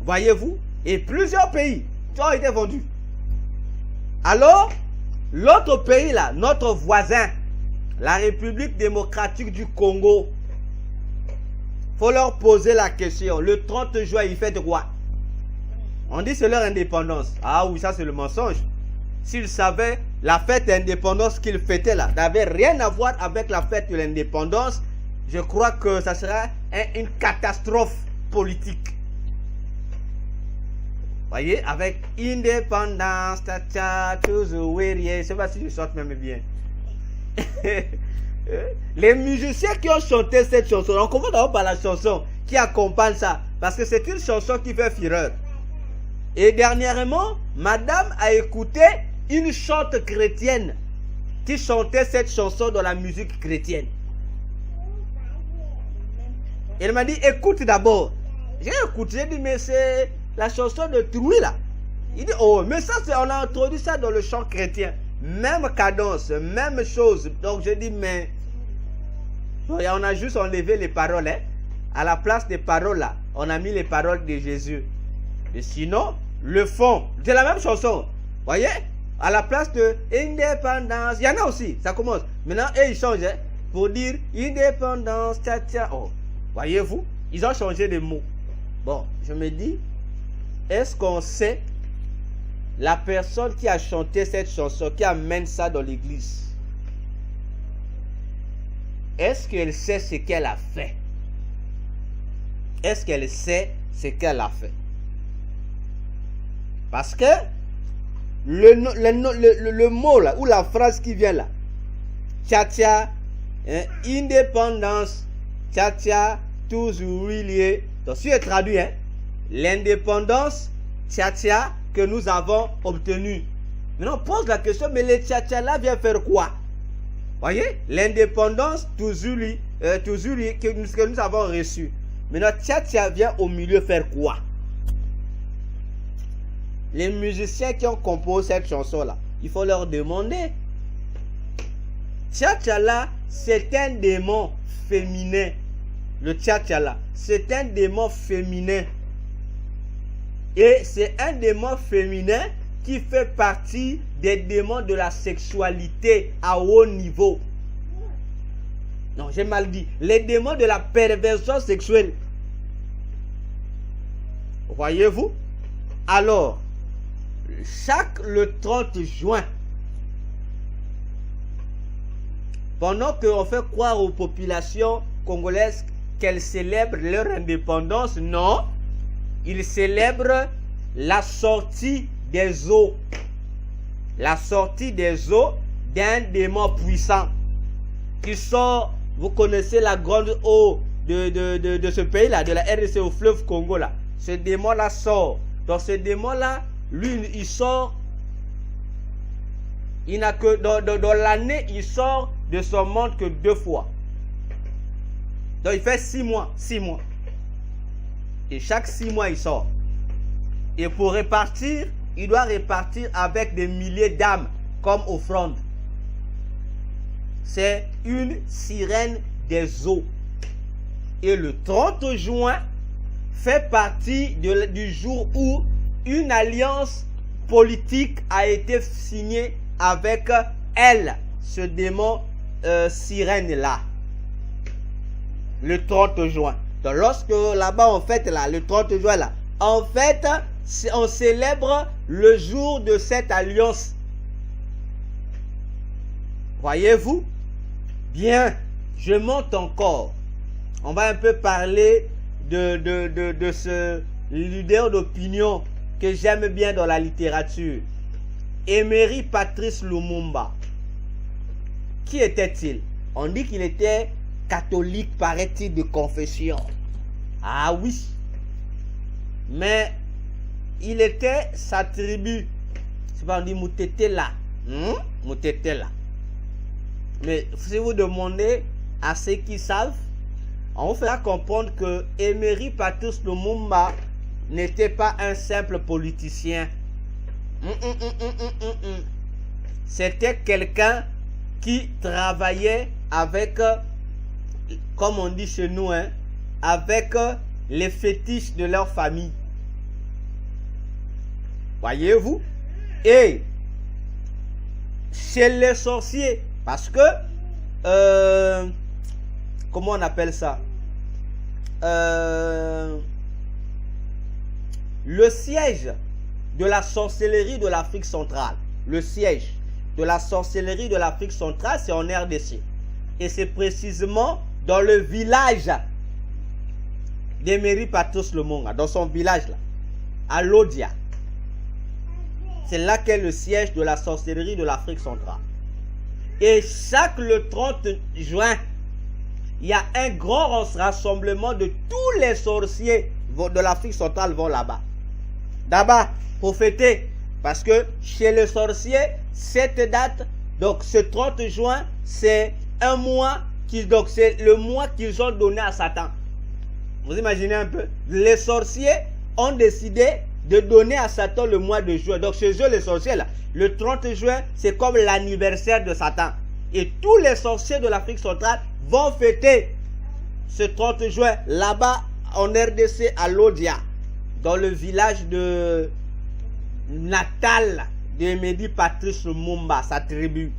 Voyez-vous? Et plusieurs pays qui ont été vendus. Alors, l'autre pays là, notre voisin, la République démocratique du Congo, faut leur poser la question. Le 30 juin, il fait droit. On dit c'est leur indépendance. Ah oui, ça c'est le mensonge. S'ils savaient la fête d'indépendance qu'ils fêtaient là n'avait rien à voir avec la fête de l'indépendance, je crois que ça sera une catastrophe politique. Voyez, avec indépendance, tcha, toujours, je ne sais pas si je chante même bien. Les musiciens qui ont chanté cette chanson, on commence d'abord par la chanson qui accompagne ça, parce que c'est une chanson qui fait fureur. Et dernièrement, madame a écouté une chante chrétienne qui chantait cette chanson dans la musique chrétienne. Elle m'a dit, écoute d'abord. J'ai écouté, j'ai dit, mais c'est la chanson de Trouille là. Il dit, oh, mais ça, on a introduit ça dans le chant chrétien. Même cadence, même chose. Donc je dis, mais on a juste enlevé les paroles. Hein. À la place des paroles là, on a mis les paroles de Jésus. Et sinon, le fond, c'est la même chanson. Voyez? À la place de indépendance, il y en a aussi, ça commence. Maintenant, eux, ils changent hein, pour dire indépendance, tcha tcha. Oh, voyez-vous? Ils ont changé de mots. Bon, je me dis, est-ce qu'on sait la personne qui a chanté cette chanson, qui amène ça dans l'église? Est-ce qu'elle sait ce qu'elle a fait? Est-ce qu'elle sait ce qu'elle a fait? Parce que le mot là, ou la phrase qui vient là, tcha-tcha, hein, indépendance, tcha-tcha, toujours lié. Donc si je traduis, hein, l'indépendance, tcha-tcha, que nous avons obtenu. Maintenant on pose la question, mais le tcha-tcha là vient faire quoi? Voyez, l'indépendance, toujours lié, que nous avons reçu. Maintenant tcha-tcha vient au milieu faire quoi? Les musiciens qui ont composé cette chanson-là, il faut leur demander. Tcha-tcha-là, c'est un démon féminin. Le tcha-tcha-là, c'est un démon féminin. Et c'est un démon féminin qui fait partie des démons de la sexualité à haut niveau. Non, j'ai mal dit. Les démons de la perversion sexuelle. Voyez-vous? Alors, le 30 juin, pendant qu'on fait croire aux populations congolaises qu'elles célèbrent leur indépendance, non, ils célèbrent la sortie des eaux. La sortie des eaux d'un démon puissant qui sort, vous connaissez la grande eau de ce pays-là, de la RDC au fleuve Congo là. Ce démon-là sort. Donc ce démon-là, lui, il sort, il n'a que, dans l'année, il sort de son monde que 2 fois. Donc il fait 6 mois. Et chaque 6 mois, il sort. Et pour répartir, il doit répartir avec des milliers d'âmes comme offrande. C'est une sirène des eaux. Et le 30 juin fait partie du jour où une alliance politique a été signée avec elle, ce démon sirène-là. Le 30 juin. Donc lorsque là-bas on fête là, le 30 juin là, en fait, on célèbre le jour de cette alliance. Voyez-vous? Bien, je monte encore. On va un peu parler de ce leader d'opinion que j'aime bien dans la littérature. Emery Patrice Lumumba. Qui était-il? On dit qu'il était catholique, paraît-il, de confession. Ah oui. Mais il était sa tribu. C'est pas on dit Moutetela. Moutetela. Mais si vous demandez à ceux qui savent, on vous fera comprendre que Emery Patrice Lumumba n'était pas un simple politicien. C'était quelqu'un qui travaillait avec, comme on dit chez nous, hein, avec les fétiches de leur famille. Voyez-vous? Et chez les sorciers, parce que, comment on appelle ça? le siège de la sorcellerie de l'Afrique centrale, le siège de la sorcellerie de l'Afrique centrale, c'est en RDC. Et c'est précisément dans le village d'Emery Patrice Lumumba, dans son village là, à Lodya. C'est là qu'est le siège de la sorcellerie de l'Afrique centrale. Et chaque le 30 juin, il y a un grand rassemblement de tous les sorciers de l'Afrique centrale vont là-bas. D'abord, pour fêter. Parce que chez les sorciers, cette date, donc ce 30 juin, c'est un mois, donc c'est le mois qu'ils ont donné à Satan. Vous imaginez un peu? Les sorciers ont décidé de donner à Satan le mois de juin. Donc chez eux, les sorciers, là, le 30 juin, c'est comme l'anniversaire de Satan. Et tous les sorciers de l'Afrique centrale vont fêter ce 30 juin là-bas en RDC à Lodya, dans le village de natal d'Emery Patrice Lumumba, sa tribu.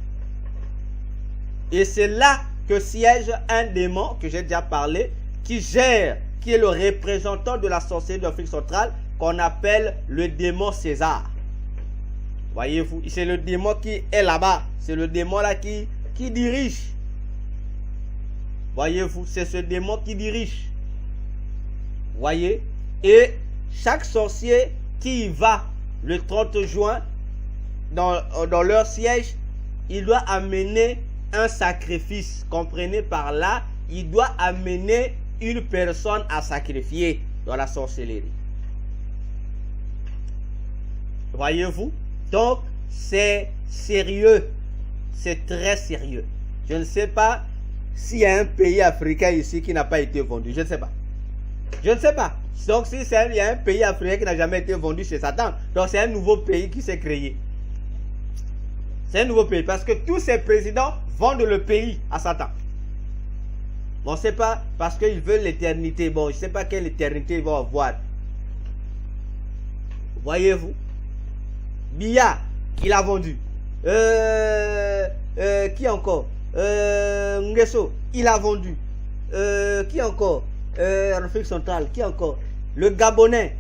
Et c'est là que siège un démon que j'ai déjà parlé, qui est le représentant de la sorcellerie d'Afrique centrale, qu'on appelle le démon César. Voyez-vous, c'est le démon qui est là-bas. C'est le démon là qui dirige. Voyez-vous, c'est ce démon qui dirige. Voyez. Et chaque sorcier qui y va le 30 juin dans leur siège, il doit amener un sacrifice. Comprenez par là, il doit amener une personne à sacrifier dans la sorcellerie. Voyez-vous? Donc, c'est sérieux. C'est très sérieux. Je ne sais pas s'il y a un pays africain ici qui n'a pas été vendu. Je ne sais pas. Je ne sais pas. Donc, si il y a un pays africain qui n'a jamais été vendu chez Satan, donc c'est un nouveau pays qui s'est créé. C'est un nouveau pays. Parce que tous ces présidents vendent le pays à Satan. Bon, c'est pas parce qu'ils veulent l'éternité. Bon, je ne sais pas quelle éternité ils vont avoir. Voyez-vous? Biya, il a vendu. Qui encore? Nguesso, il a vendu. Qui encore? Afrique centrale, qui encore? Le Gabonais,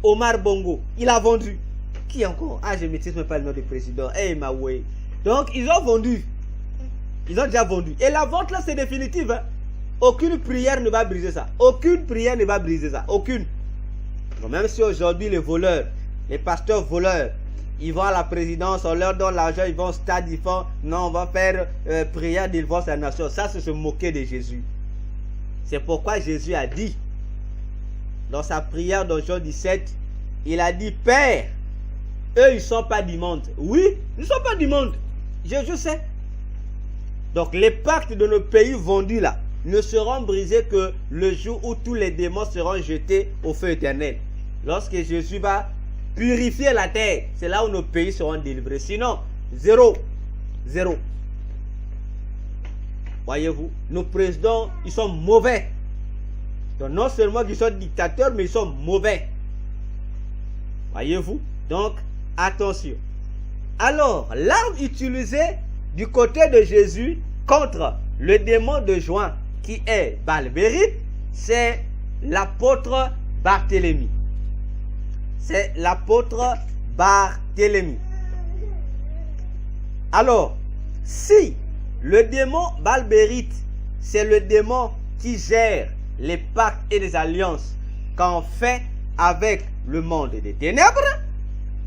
Omar Bongo, il a vendu. Qui encore? Ah, je ne maîtrise même pas le nom du président. Hey, Maoué. Donc, ils ont vendu. Ils ont déjà vendu. Et la vente là, c'est définitive. Hein? Aucune prière ne va briser ça. Aucune prière ne va briser ça. Aucune. Donc, même si aujourd'hui, les voleurs, les pasteurs voleurs, ils vont à la présidence, on leur donne l'argent, ils vont au stade, ils font, non, on va faire prière de divorce à la nation. Ça, c'est se moquer de Jésus. C'est pourquoi Jésus a dit, dans sa prière dans Jean 17, il a dit, Père, eux, ils ne sont pas du monde. Oui, ils ne sont pas du monde. Je sais. Donc, les pactes de nos pays vendus là ne seront brisés que le jour où tous les démons seront jetés au feu éternel. Lorsque Jésus va purifier la terre, c'est là où nos pays seront délivrés. Sinon, zéro. Zéro. Voyez-vous, nos présidents, ils sont mauvais. Donc, non seulement qu'ils sont dictateurs, mais ils sont mauvais. Voyez-vous? Donc, attention. Alors, l'arme utilisée du côté de Jésus contre le démon de Juin, qui est Balbérite, c'est l'apôtre Barthélemy. C'est l'apôtre Barthélemy. Alors, si le démon Balbérite, c'est le démon qui gère les pactes et les alliances qu'on fait avec le monde des ténèbres,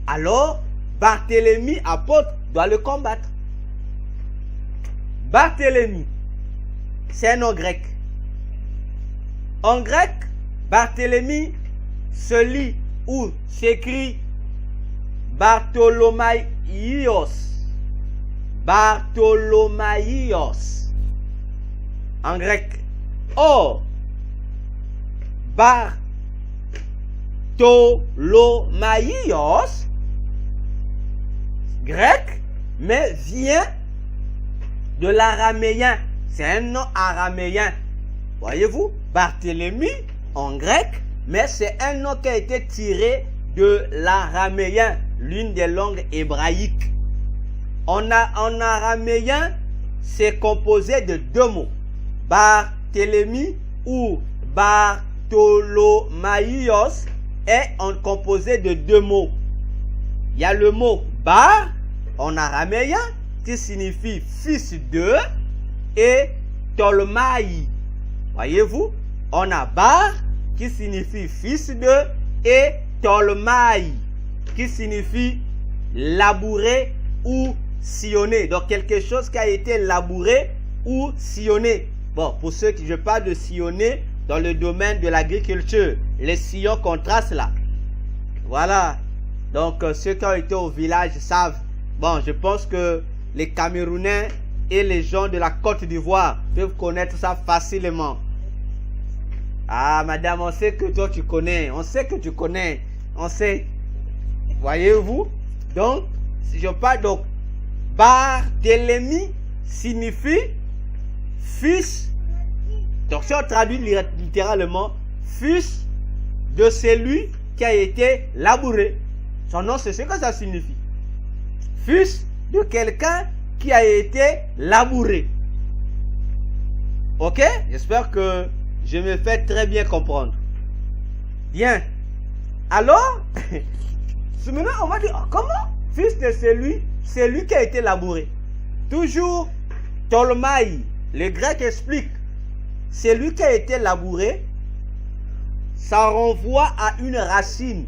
alors Barthélemy, apôtre, doit le combattre. Barthélemy, c'est un nom grec. En grec, Barthélemy se lit ou s'écrit Bartholomaïos. Bartholomaïos. En grec. Or, Bartholomaïos, grec, mais vient de l'araméen. C'est un nom araméen. Voyez-vous, Barthélemy en grec, mais c'est un nom qui a été tiré de l'araméen, l'une des langues hébraïques. En araméen, c'est composé de deux mots. Barthélemy ou Bartholomaïos, est composé de deux mots. Il y a le mot bar en araméen qui signifie fils de et Tolmaï. Voyez-vous, on a bar qui signifie fils de et Tolmaï qui signifie labourer ou sillonner. Donc quelque chose qui a été labouré ou sillonné. Bon, pour ceux qui je parle de sillonner dans le domaine de l'agriculture, les sillons qu'on trace là. Voilà. Donc ceux qui ont été au village savent. Bon, je pense que les Camerounais et les gens de la Côte d'Ivoire peuvent connaître ça facilement. Ah, madame, on sait que toi tu connais. On sait que tu connais. On sait. Voyez-vous? Donc, si je parle, donc, Barthélemy signifie fils. Donc, si on traduit littéralement, fils de celui qui a été labouré. Son nom, c'est ce que ça signifie. Fils de quelqu'un qui a été labouré. Ok? J'espère que je me fais très bien comprendre. Bien. Alors, maintenant, on va dire, oh, comment? Fils de celui qui a été labouré. Toujours, Tolmaï, le grec explique, celui qui a été labouré, ça renvoie à une racine.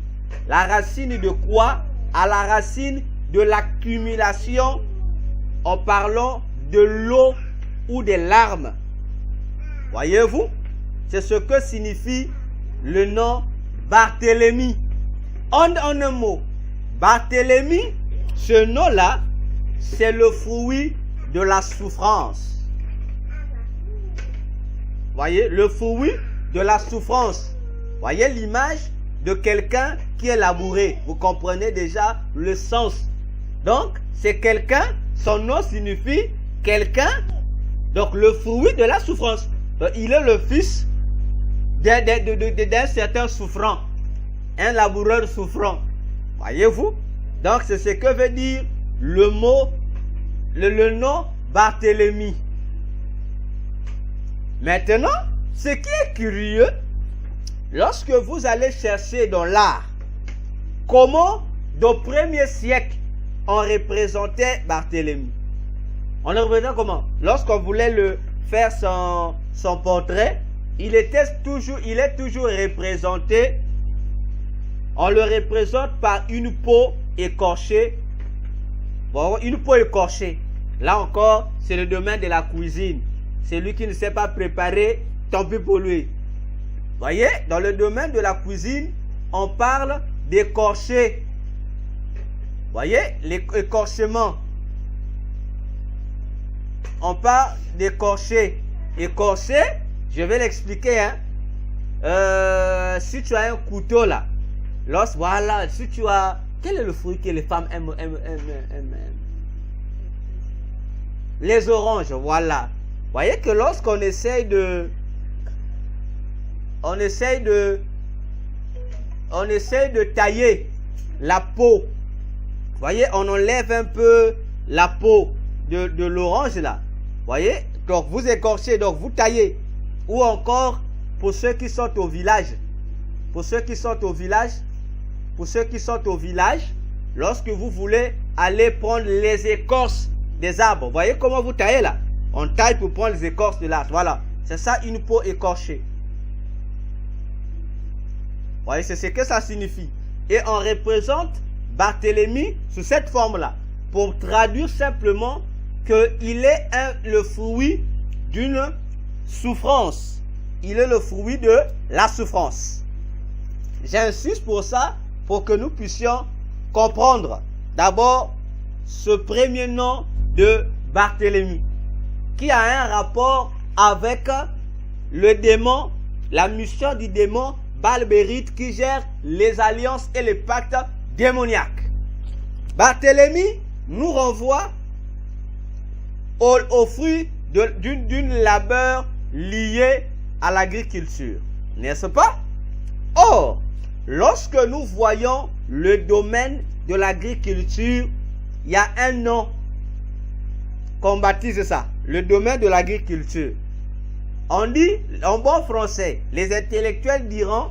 La racine de quoi? À la racine de l'accumulation en parlant de l'eau ou des larmes. Voyez-vous? C'est ce que signifie le nom Barthélemy. En un mot, Barthélemy, ce nom-là, c'est le fruit de la souffrance. Voyez, le fruit de la souffrance. Voyez l'image de quelqu'un qui est labouré. Vous comprenez déjà le sens. Donc, c'est quelqu'un, son nom signifie quelqu'un, donc le fruit de la souffrance. Donc, il est le fils d'un certain souffrant. Un laboureur souffrant. Voyez-vous? Donc, c'est ce que veut dire le mot, le nom Barthélemy. Maintenant, ce qui est curieux, lorsque vous allez chercher dans l'art, comment, au 1er siècle, on représentait Barthélemy. On le représentait comment? Lorsqu'on voulait le faire son portrait, il est toujours représenté. On le représente par une peau écorchée. Bon, une peau écorchée. Là encore, c'est le domaine de la cuisine. Celui qui ne sait pas préparer, tant pis pour lui. Voyez, dans le domaine de la cuisine, on parle d'écorcher. Voyez, l'écorchement. On parle d'écorcher. Écorcher, je vais l'expliquer. Hein. Si tu as un couteau là, voilà, si tu as... Quel est le fruit que les femmes aiment? Les oranges, voilà. Voyez que lorsqu'on essaye de... On essaye de tailler la peau. Voyez, on enlève un peu la peau de l'orange là. Voyez, donc vous écorchez, donc vous taillez. Ou encore, pour ceux qui sont au village, lorsque vous voulez aller prendre les écorces des arbres, voyez comment vous taillez là? On taille pour prendre les écorces de l'arbre. Voilà, c'est ça une peau écorchée. Voyez, c'est ce que ça signifie. Et on représente Barthélemy sous cette forme-là, pour traduire simplement qu'il est le fruit d'une souffrance. Il est le fruit de la souffrance. J'insiste pour ça, pour que nous puissions comprendre d'abord ce premier nom de Barthélemy, qui a un rapport avec le démon, la mission du démon Balbérite qui gère les alliances et les pactes démoniaques. Barthélemy nous renvoie au fruit d'une labeur liée à l'agriculture, n'est-ce pas? Or, lorsque nous voyons le domaine de l'agriculture, il y a un nom qu'on baptise ça, le domaine de l'agriculture. On dit, en bon français, les intellectuels diront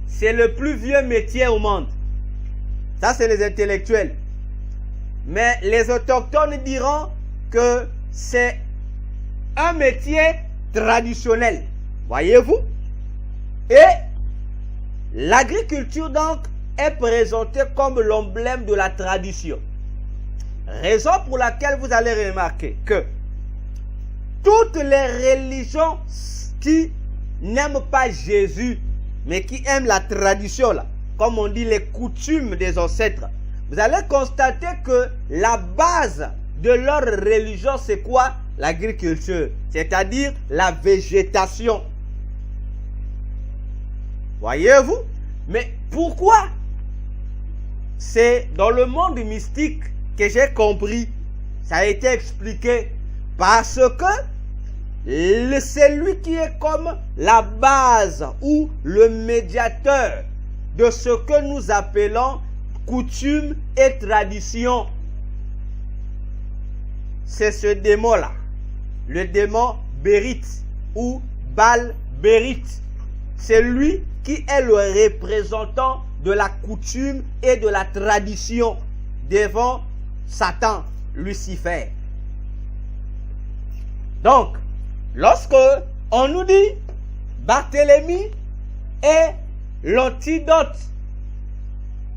c'est le plus vieux métier au monde. Ça, c'est les intellectuels. Mais les autochtones diront que c'est un métier traditionnel. Voyez-vous? Et l'agriculture, donc, est présentée comme l'emblème de la tradition. Raison pour laquelle vous allez remarquer que toutes les religions qui n'aiment pas Jésus, mais qui aiment la tradition, là, comme on dit les coutumes des ancêtres, vous allez constater que la base de leur religion, c'est quoi? L'agriculture, c'est-à-dire la végétation. Voyez-vous? Mais pourquoi? C'est dans le monde mystique que j'ai compris. Ça a été expliqué parce que c'est lui qui est comme la base ou le médiateur de ce que nous appelons coutume et tradition. C'est ce démon-là, le démon Bérit ou Baal-Bérit. C'est lui qui est le représentant de la coutume et de la tradition devant Satan, Lucifer. Donc, lorsque on nous dit Barthélemy est l'antidote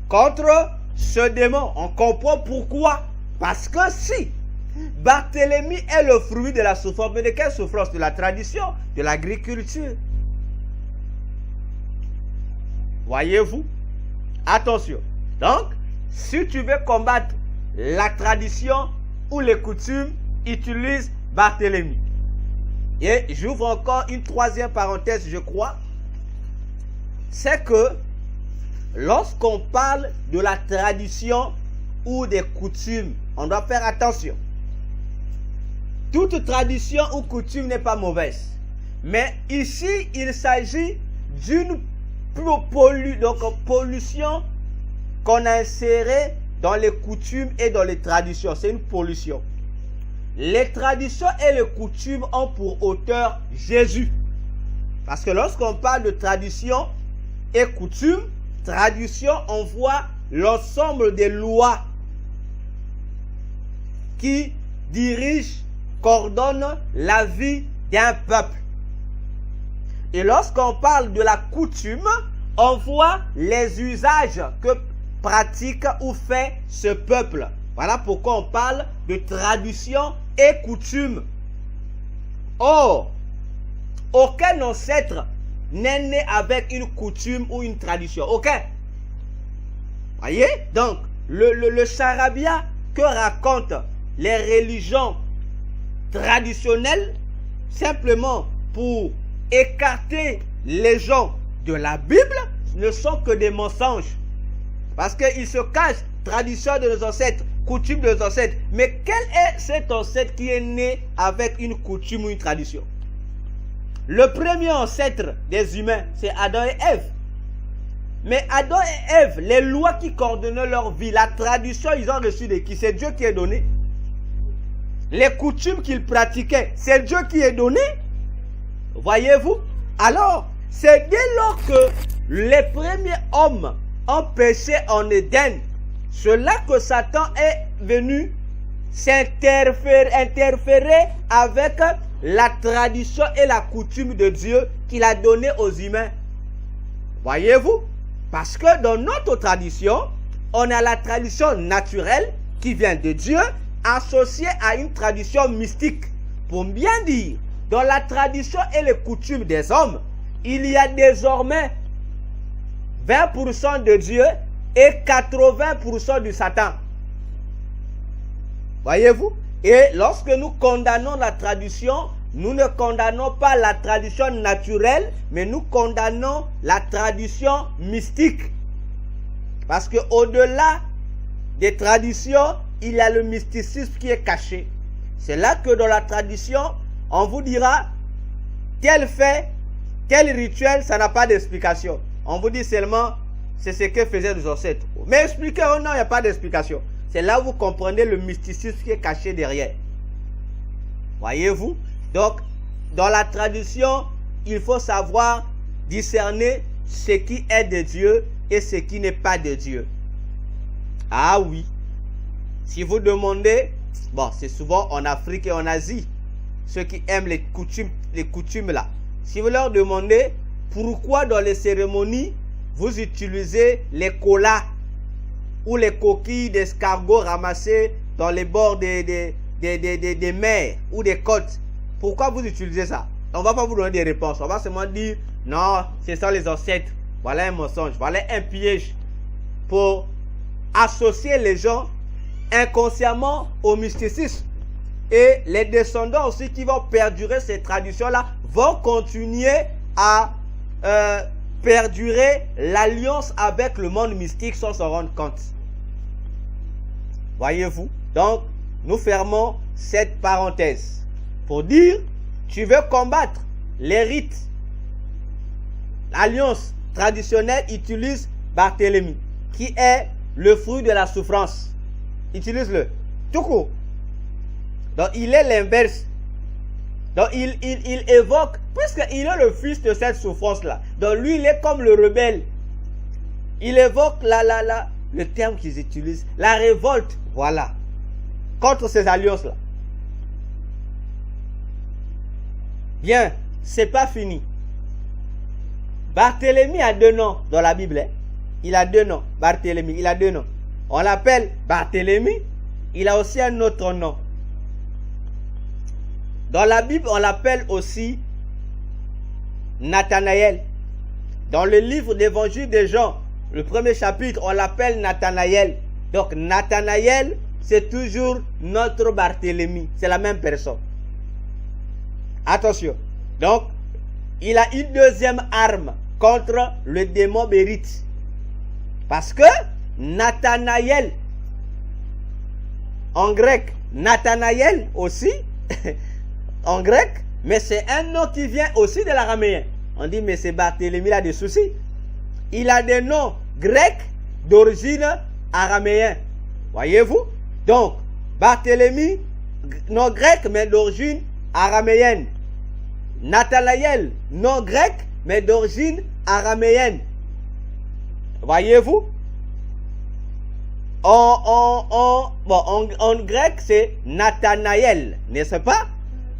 contre ce démon, on comprend pourquoi. Parce que si Barthélemy est le fruit de la souffrance, mais de quelle souffrance? De la tradition, de l'agriculture. Voyez-vous? Attention. Donc, si tu veux combattre la tradition ou les coutumes, utilise Barthélemy. Et j'ouvre encore une troisième parenthèse, je crois. C'est que lorsqu'on parle de la tradition ou des coutumes, on doit faire attention. Toute tradition ou coutume n'est pas mauvaise. Mais ici, il s'agit d'une pollution qu'on a insérée dans les coutumes et dans les traditions. C'est une pollution. Les traditions et les coutumes ont pour auteur Jésus. Parce que lorsqu'on parle de tradition et coutume, tradition, on voit l'ensemble des lois qui dirigent, coordonnent la vie d'un peuple. Et lorsqu'on parle de la coutume, on voit les usages que pratique ou fait ce peuple. Voilà pourquoi on parle de tradition et coutume. Or, aucun ancêtre n'est né avec une coutume ou une tradition. Aucun. Voyez? Donc, le charabia que racontent les religions traditionnelles, simplement pour écarter les gens de la Bible, ne sont que des mensonges. Parce qu'ils se cachent tradition de nos ancêtres, coutume de nos ancêtres. Mais quel est cet ancêtre qui est né avec une coutume ou une tradition? Le premier ancêtre des humains, c'est Adam et Ève. Mais Adam et Ève, les lois qui coordonnaient leur vie, la tradition, ils ont reçu de qui? C'est Dieu qui est donné. Les coutumes qu'ils pratiquaient, c'est Dieu qui est donné. Voyez-vous? Alors, c'est dès lors que les premiers hommes ont péché en Éden, c'est là que Satan est venu s'interférer avec la tradition et la coutume de Dieu qu'il a donnée aux humains. Voyez-vous? Parce que dans notre tradition, on a la tradition naturelle qui vient de Dieu, associée à une tradition mystique. Pour bien dire, dans la tradition et les coutumes des hommes, il y a désormais 20% de Dieu et 80% du Satan. Voyez-vous? Et lorsque nous condamnons la tradition, nous ne condamnons pas la tradition naturelle, mais nous condamnons la tradition mystique. Parce que au-delà des traditions, il y a le mysticisme qui est caché. C'est là que dans la tradition, on vous dira tel fait, tel rituel, ça n'a pas d'explication. On vous dit seulement c'est ce que faisaient nos ancêtres. Mais expliquez, oh non, il n'y a pas d'explication. C'est là où vous comprenez le mysticisme qui est caché derrière. Voyez-vous? Donc, dans la tradition, il faut savoir discerner ce qui est de Dieu et ce qui n'est pas de Dieu. Ah oui. Si vous demandez, bon, c'est souvent en Afrique et en Asie, ceux qui aiment les coutumes là. Si vous leur demandez pourquoi dans les cérémonies, vous utilisez les colas ou les coquilles d'escargots ramassées dans les bords des mers ou des côtes, pourquoi vous utilisez ça? On ne va pas vous donner des réponses. On va seulement dire, non, c'est ça les ancêtres. Voilà un mensonge, voilà un piège pour associer les gens inconsciemment au mysticisme. Et les descendants aussi qui vont perdurer ces traditions-là vont continuer à perdurer l'alliance avec le monde mystique sans s'en rendre compte. Voyez-vous? Donc, nous fermons cette parenthèse pour dire, tu veux combattre les rites, l'alliance traditionnelle utilise Barthélemy, qui est le fruit de la souffrance. Utilise-le, tout court. Donc, il est l'inverse. Donc, il évoque, puisqu'il est le fils de cette souffrance-là. Donc, lui, il est comme le rebelle. Il évoque le terme qu'ils utilisent, la révolte, voilà, contre ces alliances-là. Bien, c'est pas fini. Barthélemy a deux noms dans la Bible. Hein? Il a deux noms. Barthélemy, il a deux noms. On l'appelle Barthélemy. Il a aussi un autre nom. Dans la Bible, on l'appelle aussi Nathanaël. Dans le livre d'Évangile de Jean, le premier chapitre, on l'appelle Nathanaël. Donc Nathanaël, c'est toujours notre Barthélemy. C'est la même personne. Attention. Donc, il a une deuxième arme contre le démon Bérite. Parce que Nathanaël, en grec, Nathanaël aussi, en grec, mais c'est un nom qui vient aussi de l'araméen. On dit, mais c'est Barthélemy, il a des soucis. Il a des noms grecs d'origine araméen. Voyez-vous? Donc, Barthélemy, nom grec, mais d'origine araméenne. Nathanaël, nom grec, mais d'origine araméenne. Voyez-vous? En grec, c'est Nathanaël, n'est-ce pas?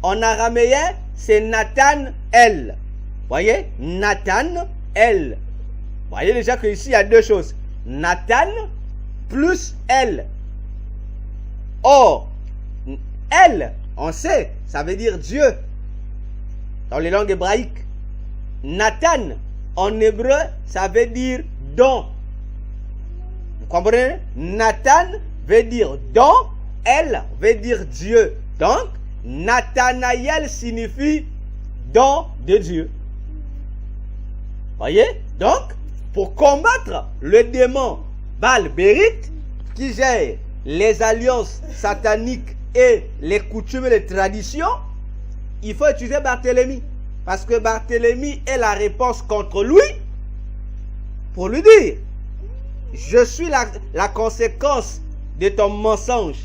En araméen, c'est Nathan-El. Voyez? Nathan-El. Voyez déjà que ici il y a deux choses. Nathan plus El. Or, El, on sait, ça veut dire Dieu. Dans les langues hébraïques. Nathan, en hébreu, ça veut dire don. Vous comprenez? Nathan veut dire don. El veut dire Dieu. Donc, Nathanaël signifie don de Dieu. Voyez? Donc, pour combattre le démon Baal-Bérite, qui gère les alliances sataniques et les coutumes et les traditions, il faut utiliser Barthélemy. Parce que Barthélemy est la réponse contre lui pour lui dire, je suis la conséquence de ton mensonge,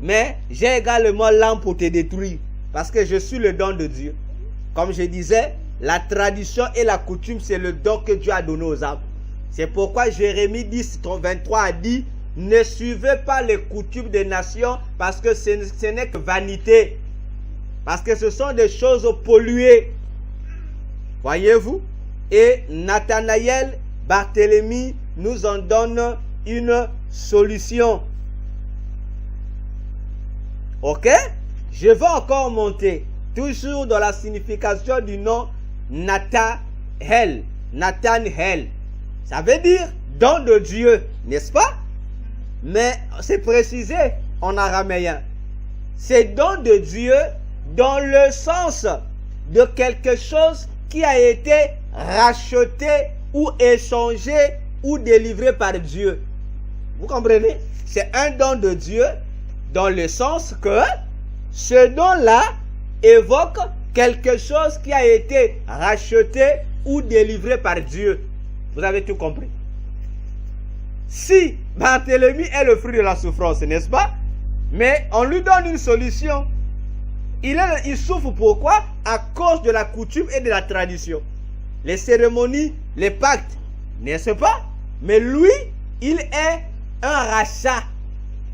mais j'ai également l'âme pour te détruire, parce que je suis le don de Dieu. Comme je disais, la tradition et la coutume, c'est le don que Dieu a donné aux âmes. C'est pourquoi Jérémie 10, 23 a dit, ne suivez pas les coutumes des nations, parce que ce n'est que vanité. Parce que ce sont des choses polluées. Voyez-vous? Et Nathanaël, Barthélemy nous en donne une solution. Ok? Je vais encore monter. Toujours dans la signification du nom Nathanaël. Nathanaël. Ça veut dire don de Dieu, n'est-ce pas? Mais c'est précisé en araméen. C'est don de Dieu dans le sens de quelque chose qui a été racheté ou échangé ou délivré par Dieu. Vous comprenez? C'est un don de Dieu dans le sens que ce don-là évoque quelque chose qui a été racheté ou délivré par Dieu. Vous avez tout compris. Si Barthélemy est le fruit de la souffrance, n'est-ce pas? Mais on lui donne une solution. Il souffre pourquoi? À cause de la coutume et de la tradition. les cérémonies, les pactes, n'est-ce pas? Mais lui, il est un rachat.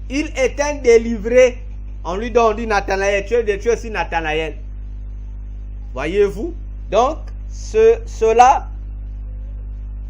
Il est un délivré. On lui dit Nathanaël, tu es aussi Nathanaël. Voyez-vous? Donc, cela